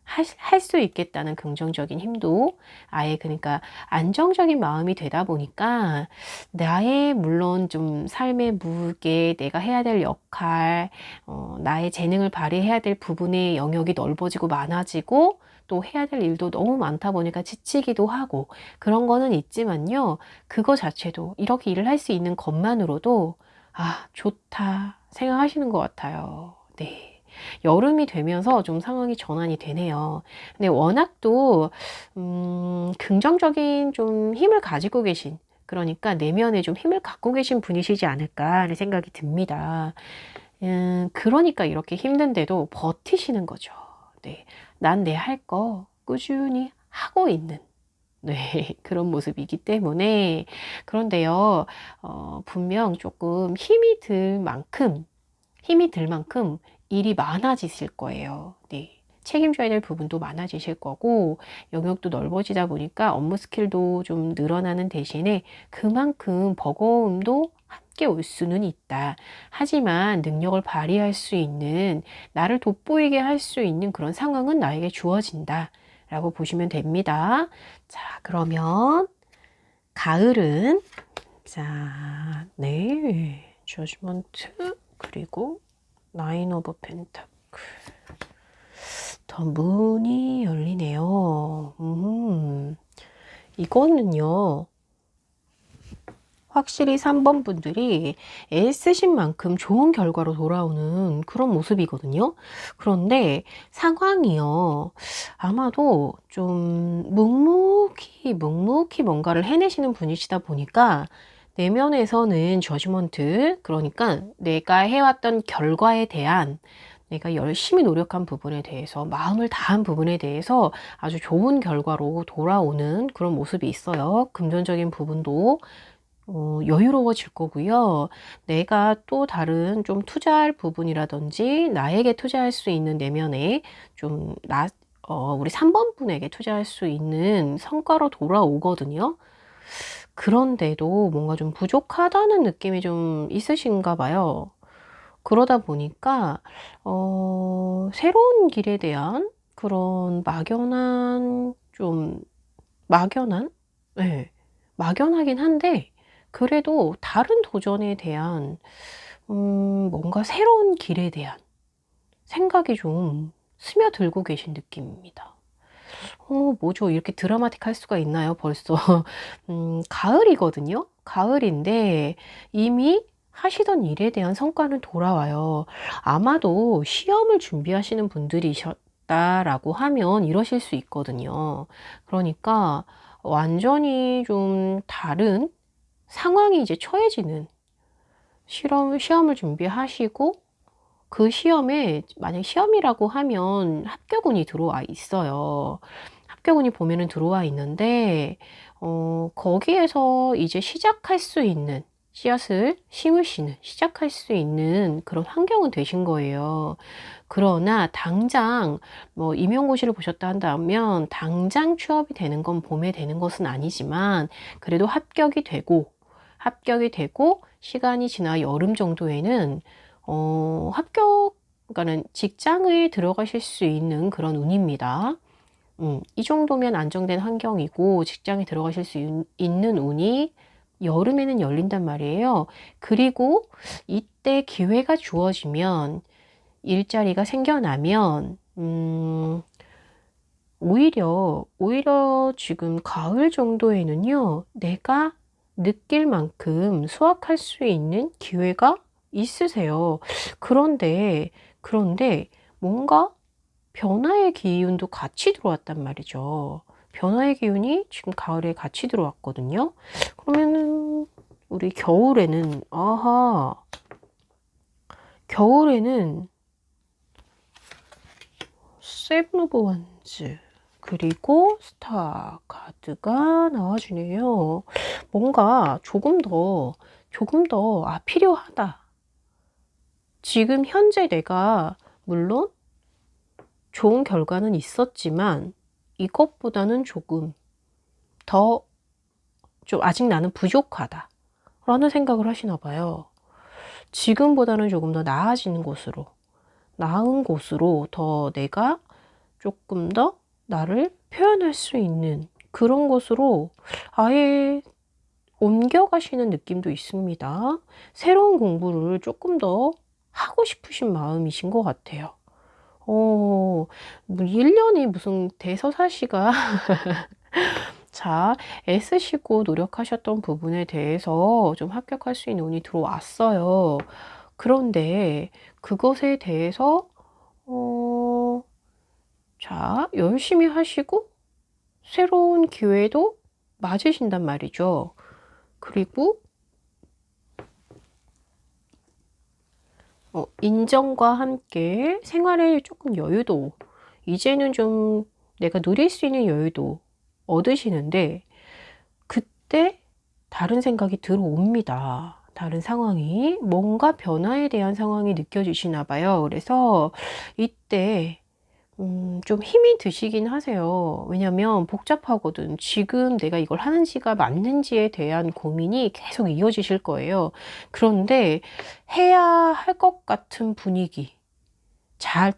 할 수 있겠다는 긍정적인 힘도 아예 그러니까 안정적인 마음이 되다 보니까 나의 물론 좀 삶의 무게, 내가 해야 될 역할, 나의 재능을 발휘해야 될 부분의 영역이 넓어지고 많아지고 또 해야 될 일도 너무 많다 보니까 지치기도 하고 그런 거는 있지만요. 그거 자체도 이렇게 일을 할 수 있는 것만으로도 아, 좋다 생각하시는 것 같아요. 네. 여름이 되면서 좀 상황이 전환이 되네요. 근데 워낙 또 긍정적인 좀 힘을 가지고 계신 그러니까 내면에 좀 힘을 갖고 계신 분이시지 않을까 하는 생각이 듭니다. 그러니까 이렇게 힘든데도 버티시는 거죠. 네. 난 내 할 거 꾸준히 하고 있는 네, 그런 모습이기 때문에 그런데요, 분명 조금 힘이 들 만큼 일이 많아지실 거예요. 네. 책임져야 될 부분도 많아지실 거고, 영역도 넓어지다 보니까 업무 스킬도 좀 늘어나는 대신에 그만큼 버거움도 함께 올 수는 있다. 하지만 능력을 발휘할 수 있는, 나를 돋보이게 할 수 있는 그런 상황은 나에게 주어진다. 라고 보시면 됩니다. 자, 그러면 가을은, 자, 네, 저지먼트, 그리고 나인 오브 펜타클. 더 문이 열리네요. 이거는요. 확실히 3번 분들이 애쓰신 만큼 좋은 결과로 돌아오는 그런 모습이거든요. 그런데 상황이요. 아마도 좀 묵묵히 뭔가를 해내시는 분이시다 보니까 내면에서는 저지먼트, 그러니까 내가 해왔던 결과에 대한 내가 열심히 노력한 부분에 대해서, 마음을 다한 부분에 대해서 아주 좋은 결과로 돌아오는 그런 모습이 있어요. 금전적인 부분도 여유로워질 거고요. 내가 또 다른 좀 투자할 부분이라든지 나에게 투자할 수 있는 내면에 좀 우리 3번 분에게 투자할 수 있는 성과로 돌아오거든요. 그런데도 뭔가 좀 부족하다는 느낌이 좀 있으신가 봐요. 그러다 보니까 새로운 길에 대한 그런 막연한? 네, 막연하긴 한데 그래도 다른 도전에 대한 뭔가 새로운 길에 대한 생각이 좀 스며들고 계신 느낌입니다. 뭐죠? 이렇게 드라마틱할 수가 있나요? 벌써 가을이거든요. 가을인데 이미 하시던 일에 대한 성과는 돌아와요. 아마도 시험을 준비하시는 분들이셨다라고 하면 이러실 수 있거든요. 그러니까 완전히 좀 다른 상황이 이제 처해지는 시험을 준비하시고 그 시험에 만약 시험이라고 하면 합격운이 들어와 있어요. 합격운이 보면은 들어와 있는데 거기에서 이제 시작할 수 있는 씨앗을 심으시는 시작할 수 있는 그런 환경은 되신 거예요. 그러나 당장 뭐 임용고시를 보셨다 한다면 당장 취업이 되는 건 봄에 되는 것은 아니지만 그래도 합격이 되고 시간이 지나 여름 정도에는 그러니까는 직장을 들어가실 수 있는 그런 운입니다. 이 정도면 안정된 환경이고 직장에 들어가실 수 있는 운이 여름에는 열린단 말이에요. 그리고 이때 기회가 주어지면 일자리가 생겨나면 오히려 지금 가을 정도에는요. 내가 느낄 만큼 수확할 수 있는 기회가 있으세요. 그런데 뭔가 변화의 기운도 같이 들어왔단 말이죠. 변화의 기운이 지금 가을에 같이 들어왔거든요. 그러면은 우리 겨울에는 세븐 오브 원즈 그리고 스타 카드가 나와주네요. 뭔가 조금 더 필요하다. 지금 현재 내가 물론 좋은 결과는 있었지만 이것보다는 조금 더 좀 아직 나는 부족하다 라는 생각을 하시나 봐요. 지금보다는 조금 더 나아지는 곳으로, 나은 곳으로 더 내가 조금 더 나를 표현할 수 있는 그런 곳으로 아예 옮겨가시는 느낌도 있습니다. 새로운 공부를 조금 더 하고 싶으신 마음이신 것 같아요. 뭐 1년이 무슨 대서사시가 자, 애쓰시고 노력하셨던 부분에 대해서 좀 합격할 수 있는 운이 들어왔어요. 그런데 그것에 대해서 자, 열심히 하시고 새로운 기회도 맞으신단 말이죠. 그리고 인정과 함께 생활에 조금 여유도, 이제는 좀 내가 누릴 수 있는 여유도 얻으시는데 그때 다른 생각이 들어옵니다. 다른 상황이, 뭔가 변화에 대한 상황이 느껴지시나 봐요. 그래서 이때 좀 힘이 드시긴 하세요. 왜냐면 복잡하거든. 지금 내가 이걸 하는지가 맞는지에 대한 고민이 계속 이어지실 거예요. 그런데 해야 할 것 같은 분위기,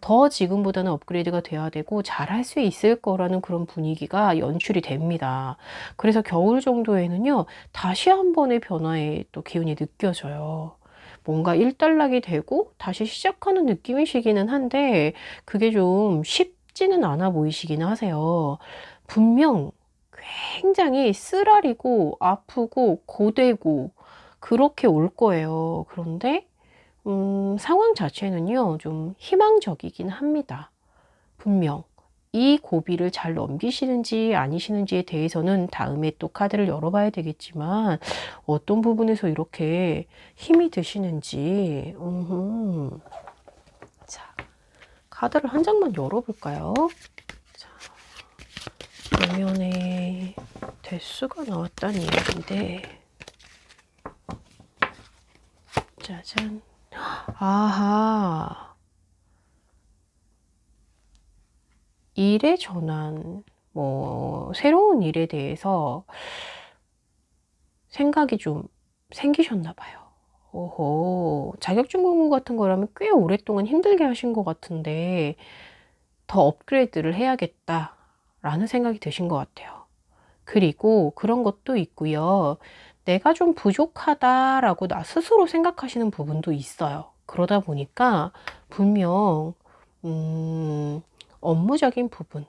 더 지금보다는 업그레이드가 돼야 되고 잘 할 수 있을 거라는 그런 분위기가 연출이 됩니다. 그래서 겨울 정도에는요, 다시 한 번의 변화의 또 기운이 느껴져요. 뭔가 일단락이 되고 다시 시작하는 느낌이시기는 한데 그게 좀 쉽지는 않아 보이시긴 하세요. 분명 굉장히 쓰라리고 아프고 고되고 그렇게 올 거예요. 그런데 상황 자체는요, 좀 희망적이긴 합니다. 분명. 이 고비를 잘 넘기시는지 아니시는지에 대해서는 다음에 또 카드를 열어봐야 되겠지만, 어떤 부분에서 이렇게 힘이 드시는지, 자, 카드를 한 장만 열어볼까요? 자, 내면에 대수가 나왔다는 이야기인데, 짜잔. 아하. 일의 전환, 새로운 일에 대해서 생각이 좀 생기셨나 봐요. 오호, 자격증 공부 같은 거라면 꽤 오랫동안 힘들게 하신 것 같은데 더 업그레이드를 해야겠다라는 생각이 드신 것 같아요. 그리고 그런 것도 있고요. 내가 좀 부족하다라고 나 스스로 생각하시는 부분도 있어요. 그러다 보니까 분명 업무적인 부분,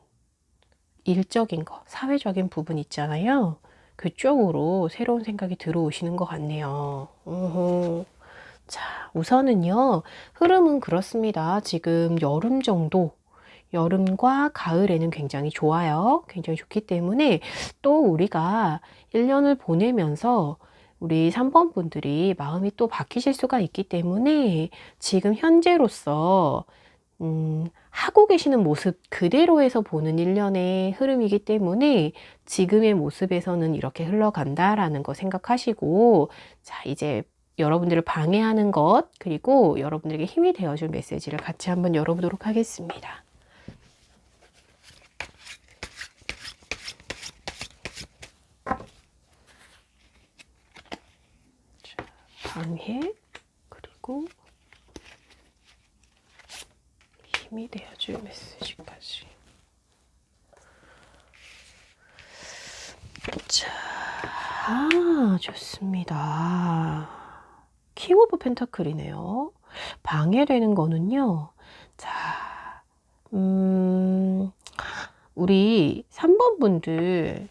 일적인 거, 사회적인 부분 있잖아요. 그쪽으로 새로운 생각이 들어오시는 것 같네요. 자, 우선은요, 흐름은 그렇습니다. 지금 여름 정도, 여름과 가을에는 굉장히 좋아요. 굉장히 좋기 때문에 또 우리가 1년을 보내면서 우리 3번 분들이 마음이 또 바뀌실 수가 있기 때문에 지금 현재로서 하고 계시는 모습 그대로에서 보는 1년의 흐름이기 때문에 지금의 모습에서는 이렇게 흘러간다라는 거 생각하시고, 자, 이제 여러분들을 방해하는 것, 그리고 여러분들에게 힘이 되어줄 메시지를 같이 한번 열어보도록 하겠습니다. 자, 방해, 그리고 힘이 되어줄 메시지까지. 자, 좋습니다. 킹 오브 펜타클이네요. 방해되는 거는요. 자, 우리 3번 분들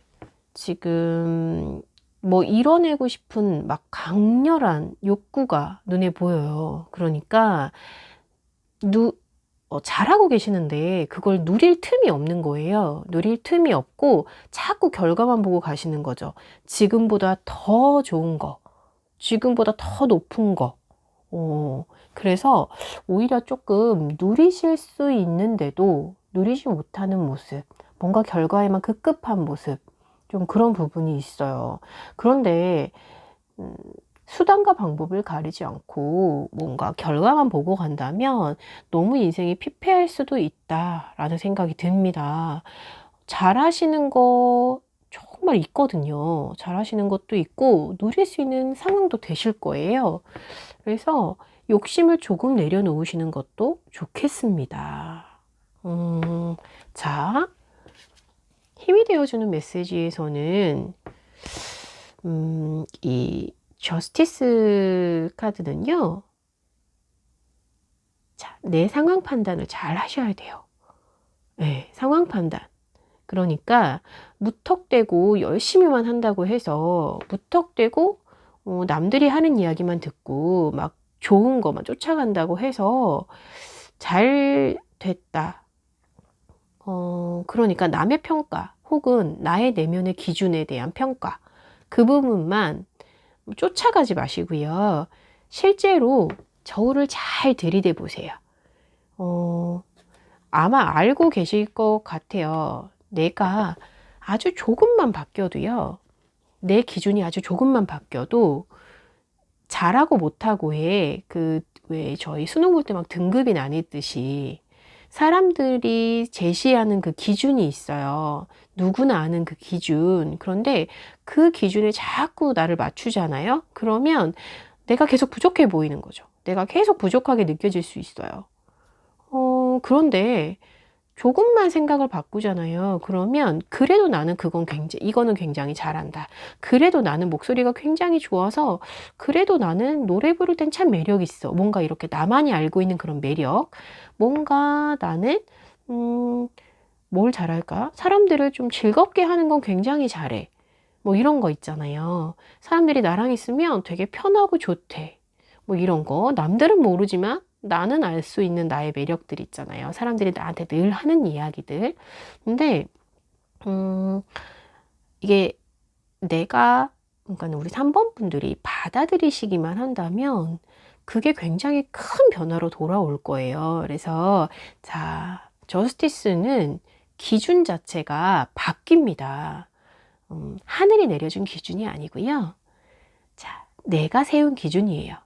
지금 이뤄내고 싶은 막 강렬한 욕구가 눈에 보여요. 그러니까 잘하고 계시는데 그걸 누릴 틈이 없는 거예요. 누릴 틈이 없고 자꾸 결과만 보고 가시는 거죠. 지금보다 더 좋은 거, 지금보다 더 높은 거. 그래서 오히려 조금 누리실 수 있는데도 누리지 못하는 모습, 뭔가 결과에만 급급한 모습, 좀 그런 부분이 있어요. 그런데 수단과 방법을 가리지 않고 뭔가 결과만 보고 간다면 너무 인생이 피폐할 수도 있다라는 생각이 듭니다. 잘하시는 거 정말 있거든요. 잘하시는 것도 있고 누릴 수 있는 상황도 되실 거예요. 그래서 욕심을 조금 내려놓으시는 것도 좋겠습니다. 자, 힘이 되어주는 메시지에서는 이 저스티스 카드는요. 자, 내 상황 판단을 잘 하셔야 돼요. 네, 상황 판단. 그러니까 무턱대고 열심히만 한다고 해서 무턱대고 남들이 하는 이야기만 듣고 막 좋은 것만 쫓아간다고 해서 잘 됐다. 그러니까 남의 평가 혹은 나의 내면의 기준에 대한 평가 그 부분만 쫓아가지 마시고요. 실제로 저울을 잘 들이대 보세요. 아마 알고 계실 것 같아요. 내가 아주 조금만 바뀌어도요. 내 기준이 아주 조금만 바뀌어도 잘하고 못하고의 왜 저희 수능 볼 때 막 등급이 나뉘듯이 사람들이 제시하는 그 기준이 있어요. 누구나 아는 그 기준. 그런데 그 기준에 자꾸 나를 맞추잖아요. 그러면 내가 계속 부족해 보이는 거죠. 내가 계속 부족하게 느껴질 수 있어요. 그런데 조금만 생각을 바꾸잖아요. 그러면 그래도 나는 이거는 굉장히 잘한다. 그래도 나는 목소리가 굉장히 좋아서 그래도 나는 노래 부를 땐 참 매력 있어. 뭔가 이렇게 나만이 알고 있는 그런 매력. 뭔가 나는 뭘 잘할까? 사람들을 좀 즐겁게 하는 건 굉장히 잘해. 뭐 이런 거 있잖아요. 사람들이 나랑 있으면 되게 편하고 좋대. 뭐 이런 거. 남들은 모르지만 나는 알 수 있는 나의 매력들 있잖아요. 사람들이 나한테 늘 하는 이야기들. 근데 이게 그러니까 우리 3번 분들이 받아들이시기만 한다면 그게 굉장히 큰 변화로 돌아올 거예요. 그래서 자, 저스티스는 기준 자체가 바뀝니다. 하늘이 내려준 기준이 아니고요. 자, 내가 세운 기준이에요.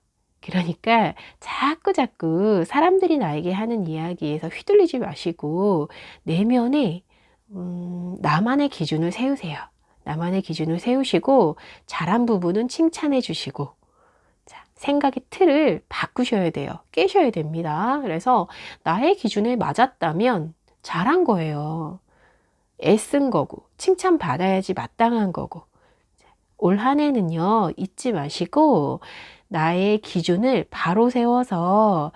그러니까 자꾸 사람들이 나에게 하는 이야기에서 휘둘리지 마시고 내면에 나만의 기준을 세우세요. 나만의 기준을 세우시고 잘한 부분은 칭찬해 주시고 자, 생각의 틀을 바꾸셔야 돼요. 깨셔야 됩니다. 그래서 나의 기준에 맞았다면 잘한 거예요. 애쓴 거고 칭찬받아야지 마땅한 거고 올 한 해는요 잊지 마시고 나의 기준을 바로 세워서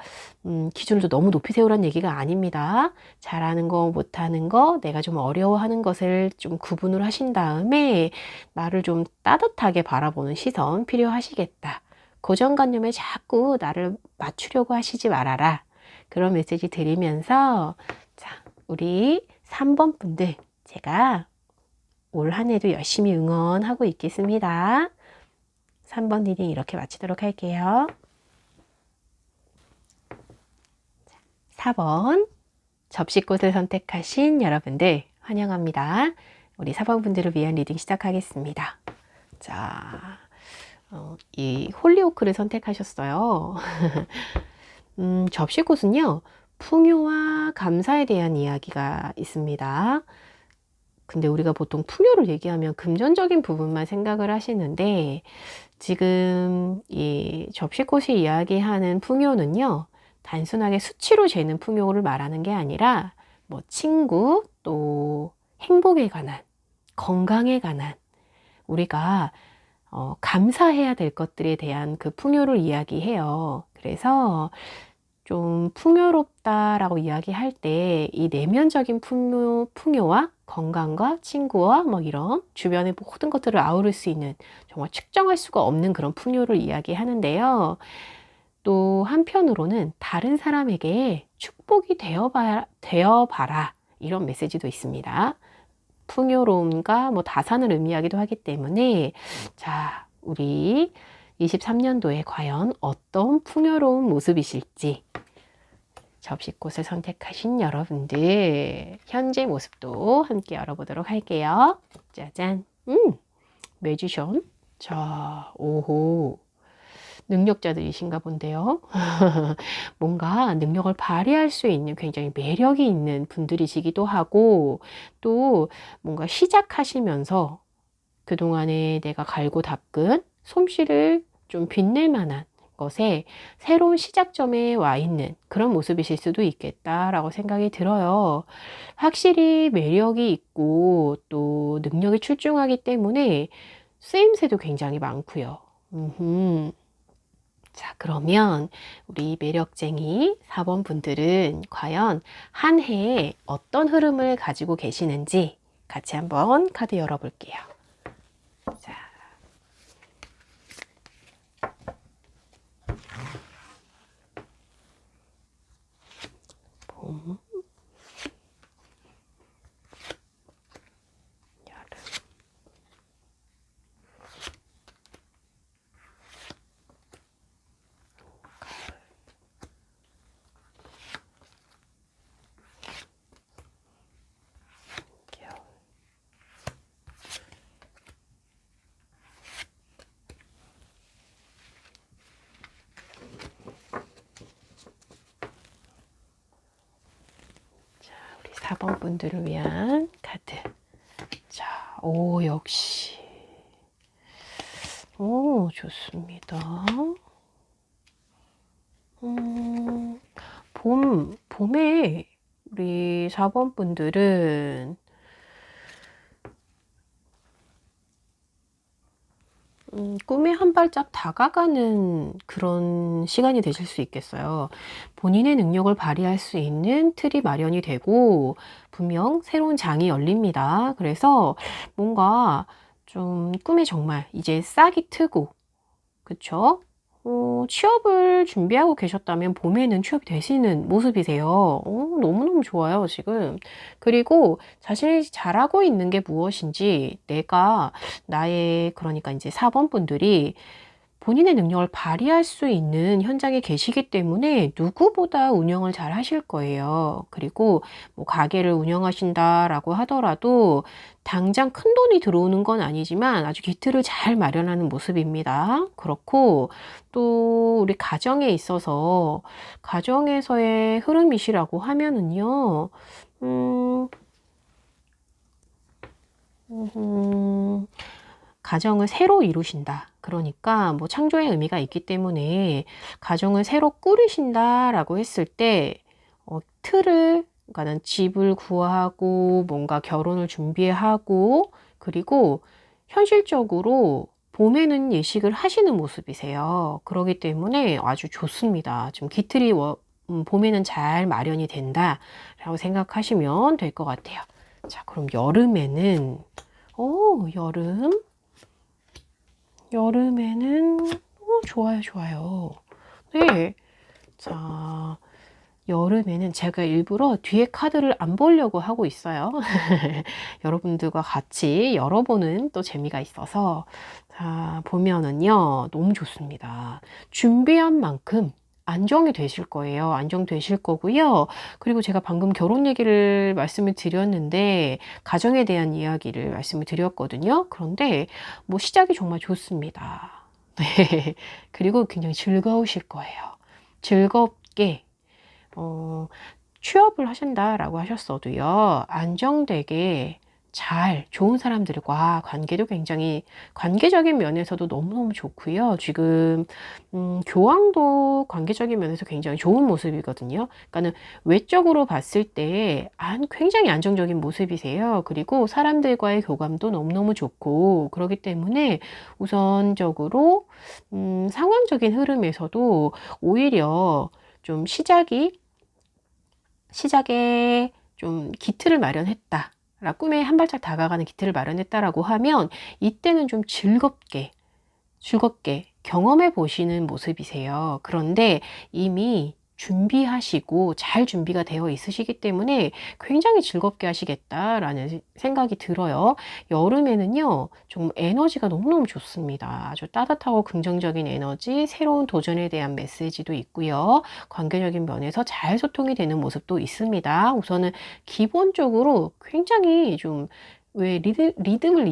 기준을 또 너무 높이 세우라는 얘기가 아닙니다. 잘하는 거 못하는 거 내가 좀 어려워하는 것을 좀 구분을 하신 다음에 나를 좀 따뜻하게 바라보는 시선 필요하시겠다. 고정관념에 자꾸 나를 맞추려고 하시지 말아라. 그런 메시지 드리면서 자, 우리 3번 분들 제가 올 한 해도 열심히 응원하고 있겠습니다. 3번 리딩 이렇게 마치도록 할게요. 4번 접시꽃을 선택하신 여러분들 환영합니다. 우리 4번 분들을 위한 리딩 시작하겠습니다. 자, 이 홀리오크를 선택하셨어요. 접시꽃은요, 풍요와 감사에 대한 이야기가 있습니다. 근데 우리가 보통 풍요를 얘기하면 금전적인 부분만 생각을 하시는데 지금 이 접시꽃이 이야기하는 풍요는요. 단순하게 수치로 재는 풍요를 말하는 게 아니라 뭐 친구 또 행복에 관한 건강에 관한 우리가 감사해야 될 것들에 대한 그 풍요를 이야기해요. 그래서 좀 풍요롭다라고 이야기할 때 이 내면적인 풍요와 건강과 친구와 뭐 이런 주변의 모든 것들을 아우를 수 있는 정말 측정할 수가 없는 그런 풍요를 이야기하는데요. 또 한편으로는 다른 사람에게 축복이 되어봐라 이런 메시지도 있습니다. 풍요로움과 뭐 다산을 의미하기도 하기 때문에 자, 우리 23년도에 과연 어떤 풍요로운 모습이실지 접시꽃을 선택하신 여러분들 현재 모습도 함께 열어보도록 할게요. 짜잔. 매지션. 자, 오호. 능력자들이신가 본데요. 뭔가 능력을 발휘할 수 있는 굉장히 매력이 있는 분들이시기도 하고, 또 뭔가 시작하시면서 그동안에 내가 갈고 닦은 솜씨를 좀 빛낼 만한 것에 새로운 시작점에 와 있는 그런 모습이실 수도 있겠다라고 생각이 들어요. 확실히 매력이 있고 또 능력이 출중하기 때문에 쓰임새도 굉장히 많고요. 자, 그러면 우리 매력쟁이 4번 분들은 과연 한 해에 어떤 흐름을 가지고 계시는지 같이 한번 카드 열어볼게요. 자, 봄, 여름, 겨울. 자, 우리 4번 분들을 위한 카드. 자, 오, 역시. 오, 좋습니다. 봄에 우리 4번 분들은 꿈에 한 발짝 다가가는 그런 시간이 되실 수 있겠어요. 본인의 능력을 발휘할 수 있는 틀이 마련이 되고 분명 새로운 장이 열립니다. 그래서 뭔가 좀 꿈에 정말 이제 싹이 트고, 그쵸? 취업을 준비하고 계셨다면 봄에는 취업이 되시는 모습이세요. 너무너무 좋아요, 지금. 그리고 자신이 잘하고 있는 게 무엇인지 그러니까 이제 4번 분들이 본인의 능력을 발휘할 수 있는 현장에 계시기 때문에 누구보다 운영을 잘 하실 거예요. 그리고 뭐 가게를 운영하신다라고 하더라도 당장 큰 돈이 들어오는 건 아니지만 아주 기틀을 잘 마련하는 모습입니다. 그렇고 또 우리 가정에 있어서 가정에서의 흐름이시라고 하면은요, 가정을 새로 이루신다. 그러니까 뭐 창조의 의미가 있기 때문에 가정을 새로 꾸리신다라고 했을 때 그러니까는 집을 구하고 뭔가 결혼을 준비하고 그리고 현실적으로 봄에는 예식을 하시는 모습이세요. 그러기 때문에 아주 좋습니다. 좀 기틀이 봄에는 잘 마련이 된다라고 생각하시면 될 것 같아요. 자, 그럼 여름에는 여름에는 좋아요, 좋아요. 네. 자, 여름에는 제가 일부러 뒤에 카드를 안 보려고 하고 있어요. 여러분들과 같이 열어보는 또 재미가 있어서. 자, 보면은요, 너무 좋습니다. 준비한 만큼 안정이 되실 거예요. 안정되실 거고요. 그리고 제가 방금 결혼 얘기를 말씀을 드렸는데, 가정에 대한 이야기를 말씀을 드렸거든요. 그런데 뭐 시작이 정말 좋습니다. 네. 그리고 굉장히 즐거우실 거예요. 즐겁게 취업을 하신다라고 하셨어도요, 안정되게 잘 좋은 사람들과 관계도 굉장히 관계적인 면에서도 너무너무 좋고요. 지금 교황도 관계적인 면에서 굉장히 좋은 모습이거든요. 그러니까는 외적으로 봤을 때 굉장히 안정적인 모습이세요. 그리고 사람들과의 교감도 너무너무 좋고 그렇기 때문에 우선적으로 상황적인 흐름에서도 오히려 좀 시작에 좀 기틀을 마련했다. 꿈에 한 발짝 다가가는 기틀을 마련했다라고 하면 이때는 좀 즐겁게 경험해 보시는 모습이세요. 그런데 이미 준비하시고 잘 준비가 되어 있으시기 때문에 굉장히 즐겁게 하시겠다라는 생각이 들어요. 여름에는요, 좀 에너지가 너무너무 좋습니다. 아주 따뜻하고 긍정적인 에너지, 새로운 도전에 대한 메시지도 있고요. 관계적인 면에서 잘 소통이 되는 모습도 있습니다. 우선은 기본적으로 굉장히 좀 왜 리듬을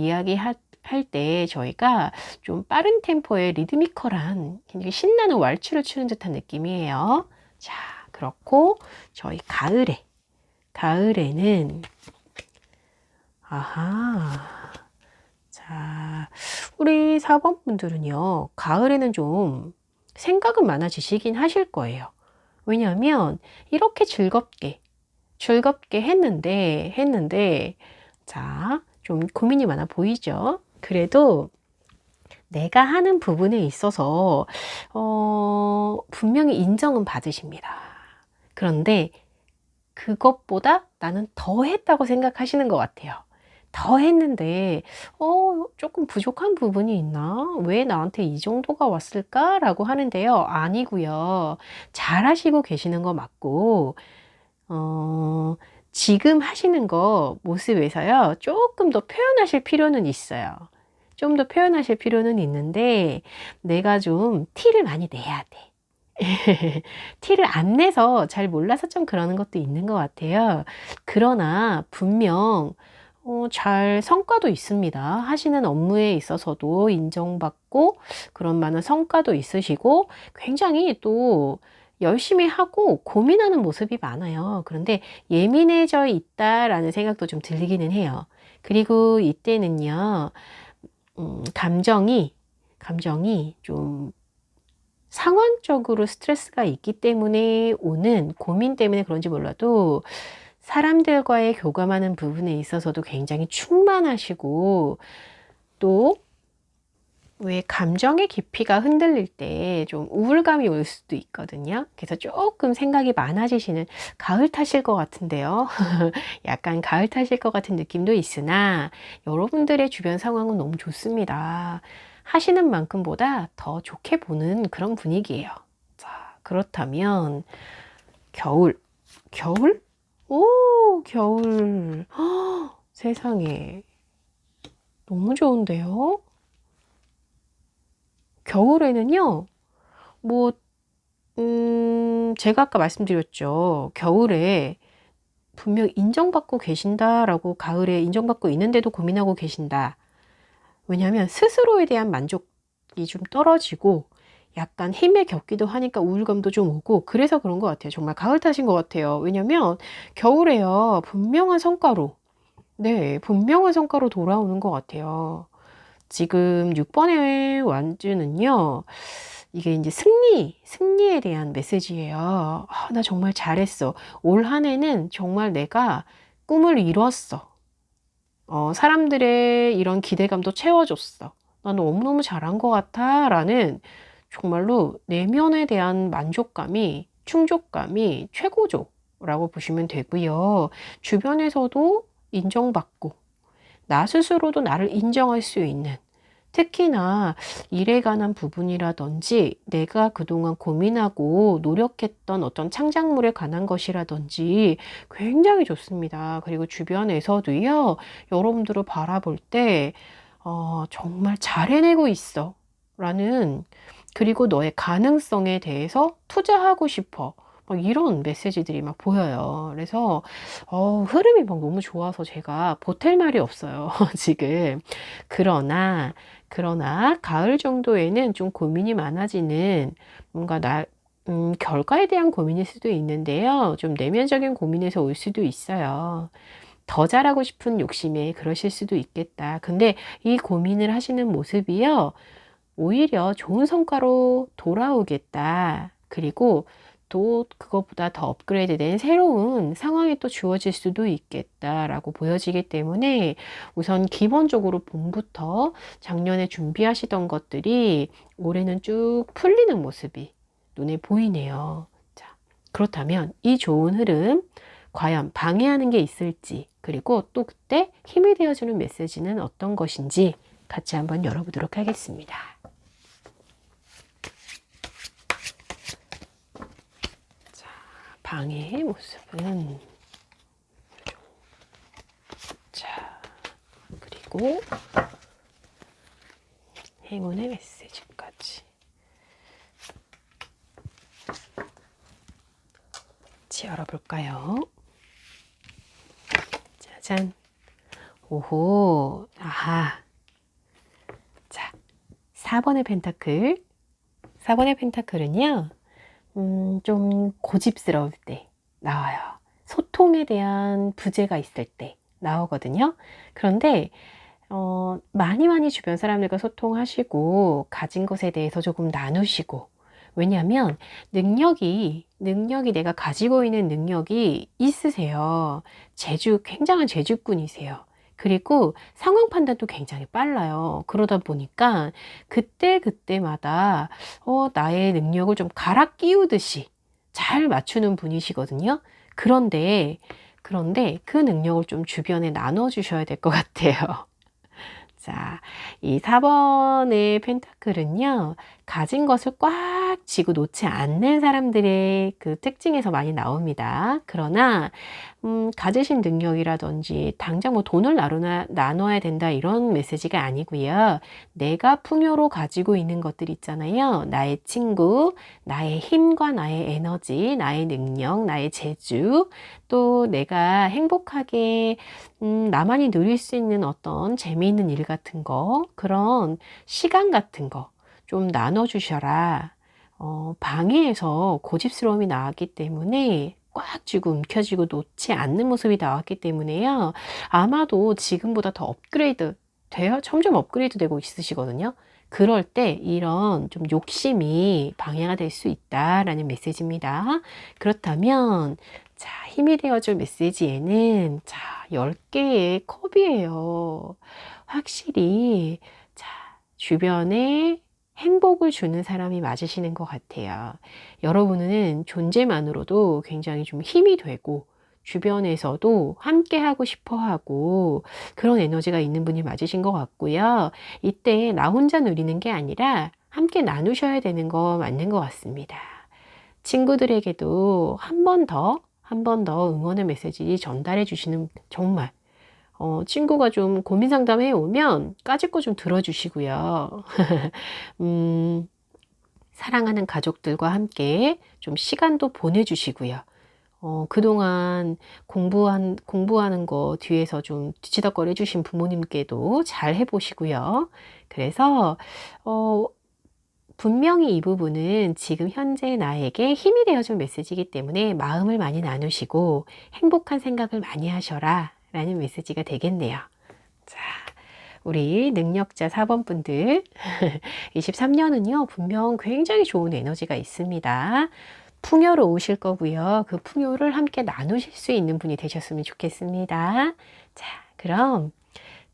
할 때 저희가 좀 빠른 템포의 리드미컬한 굉장히 신나는 왈츠를 추는 듯한 느낌이에요. 자, 그렇고 저희 가을에는 아하. 자, 우리 4번 분들은요, 가을에는 좀 생각은 많아지시긴 하실 거예요. 왜냐하면 이렇게 즐겁게 했는데, 자, 좀 고민이 많아 보이죠? 그래도 내가 하는 부분에 있어서, 분명히 인정은 받으십니다. 그런데 그것보다 나는 더 했다고 생각하시는 것 같아요. 더 했는데, 조금 부족한 부분이 있나? 왜 나한테 이 정도가 왔을까? 라고 하는데요. 아니고요. 잘하시고 계시는 거 맞고, 어, 지금 하시는 거 모습에서요. 조금 더 표현하실 필요는 있어요. 좀 더 표현하실 필요는 있는데, 내가 좀 티를 많이 내야 돼. 티를 안 내서 잘 몰라서 좀 그러는 것도 있는 것 같아요. 그러나 분명 잘 성과도 있습니다. 하시는 업무에 있어서도 인정받고 그런 많은 성과도 있으시고 굉장히 또 열심히 하고 고민하는 모습이 많아요. 그런데 예민해져 있다라는 생각도 좀 들리기는 해요. 그리고 이때는요, 감정이 좀 상황적으로 스트레스가 있기 때문에 오는 고민 때문에 그런지 몰라도 사람들과의 교감하는 부분에 있어서도 굉장히 충만하시고 또 왜 감정의 깊이가 흔들릴 때 좀 우울감이 올 수도 있거든요. 그래서 조금 생각이 많아지시는 가을 탓일 것 같은데요. 약간 가을 탓일 것 같은 느낌도 있으나 여러분들의 주변 상황은 너무 좋습니다. 하시는 만큼보다 더 좋게 보는 그런 분위기예요. 자, 그렇다면 겨울, 겨울? 오, 겨울. 헉, 세상에. 너무 좋은데요? 겨울에는요, 뭐, 제가 아까 말씀드렸죠. 겨울에 분명 인정받고 계신다라고 가을에 인정받고 있는데도 고민하고 계신다. 왜냐하면 스스로에 대한 만족이 좀 떨어지고 약간 힘에 겹기도 하니까 우울감도 좀 오고 그래서 그런 것 같아요. 정말 가을 탓인 것 같아요. 왜냐면 겨울에요. 분명한 성과로 돌아오는 것 같아요. 지금 6번의 완주는요. 이게 이제 승리에 대한 메시지예요. 아, 나 정말 잘했어. 올 한 해는 정말 내가 꿈을 이뤘어. 사람들의 이런 기대감도 채워줬어. 난 너무너무 잘한 것 같아. 라는 정말로 내면에 대한 만족감이, 충족감이 최고조라고 보시면 되고요. 주변에서도 인정받고, 나 스스로도 나를 인정할 수 있는 특히나 일에 관한 부분이라든지 내가 그동안 고민하고 노력했던 어떤 창작물에 관한 것이라든지 굉장히 좋습니다. 그리고 주변에서도요, 여러분들을 바라볼 때, 정말 잘 해내고 있어. 라는, 그리고 너의 가능성에 대해서 투자하고 싶어. 막 이런 메시지들이 막 보여요. 그래서, 흐름이 막 너무 좋아서 제가 보탤 말이 없어요. 지금. 그러나, 가을 정도에는 좀 고민이 많아지는 뭔가 결과에 대한 고민일 수도 있는데요. 좀 내면적인 고민에서 올 수도 있어요. 더 잘하고 싶은 욕심에 그러실 수도 있겠다. 근데 이 고민을 하시는 모습이요. 오히려 좋은 성과로 돌아오겠다. 그리고 또 그것보다 더 업그레이드된 새로운 상황이 또 주어질 수도 있겠다라고 보여지기 때문에 우선 기본적으로 봄부터 작년에 준비하시던 것들이 올해는 쭉 풀리는 모습이 눈에 보이네요. 자, 그렇다면 이 좋은 흐름 과연 방해하는 게 있을지 그리고 또 그때 힘이 되어주는 메시지는 어떤 것인지 같이 한번 열어보도록 하겠습니다. 방해의 모습은 자 그리고 행운의 메시지까지 같이 열어볼까요? 짜잔. 오호. 아하. 4번의 펜타클. 4번의 펜타클은요, 좀 고집스러울 때 나와요. 소통에 대한 부재가 있을 때 나오거든요. 그런데 많이 주변 사람들과 소통하시고 가진 것에 대해서 조금 나누시고, 왜냐하면 능력이 내가 가지고 있는 능력이 있으세요. 굉장한 재주꾼이세요. 그리고 상황 판단도 굉장히 빨라요. 그러다 보니까 그때마다 나의 능력을 좀 갈아 끼우듯이 잘 맞추는 분이시거든요. 그런데 그 능력을 좀 주변에 나눠주셔야 될 것 같아요. 자, 이 4번의 펜타클은요, 가진 것을 꽉 쥐고 놓지 않는 사람들의 그 특징에서 많이 나옵니다. 그러나, 가지신 능력이라든지, 당장 뭐 돈을 나눠야 된다 이런 메시지가 아니고요. 내가 풍요로 가지고 있는 것들 있잖아요. 나의 친구, 나의 힘과 나의 에너지, 나의 능력, 나의 재주, 또 내가 행복하게 나만이 누릴 수 있는 어떤 재미있는 일 같은 거, 그런 시간 같은 거 좀 나눠주셔라. 방해에서 고집스러움이 나왔기 때문에 꽉 쥐고 움켜쥐고 놓지 않는 모습이 나왔기 때문에요. 아마도 지금보다 더 점점 업그레이드 되고 있으시거든요. 그럴 때 이런 좀 욕심이 방해가 될 수 있다라는 메시지입니다. 그렇다면 자, 힘이 되어줄 메시지에는 자, 10개의 컵이에요. 확실히 자, 주변에 행복을 주는 사람이 맞으시는 것 같아요. 여러분은 존재만으로도 굉장히 좀 힘이 되고 주변에서도 함께 하고 싶어 하고 그런 에너지가 있는 분이 맞으신 것 같고요. 이때 나 혼자 누리는 게 아니라 함께 나누셔야 되는 거 맞는 것 같습니다. 친구들에게도 한 번 더 응원의 메시지 전달해 주시는, 정말 친구가 좀 고민 상담해 오면 까짓 거 좀 들어주시고요. 사랑하는 가족들과 함께 좀 시간도 보내주시고요. 그동안 공부하는 거 뒤에서 좀 뒤치다꺼리 해주신 부모님께도 잘 해보시고요. 그래서, 분명히 이 부분은 지금 현재 나에게 힘이 되어준 메시지이기 때문에 마음을 많이 나누시고 행복한 생각을 많이 하셔라 라는 메시지가 되겠네요. 자, 우리 능력자 4번 분들 23년은요 분명 굉장히 좋은 에너지가 있습니다. 풍요로우실 거고요. 그 풍요를 함께 나누실 수 있는 분이 되셨으면 좋겠습니다. 자, 그럼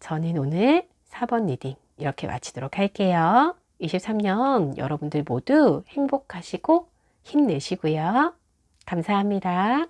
저는 오늘 4번 리딩 이렇게 마치도록 할게요. 23년 여러분들 모두 행복하시고 힘내시고요. 감사합니다.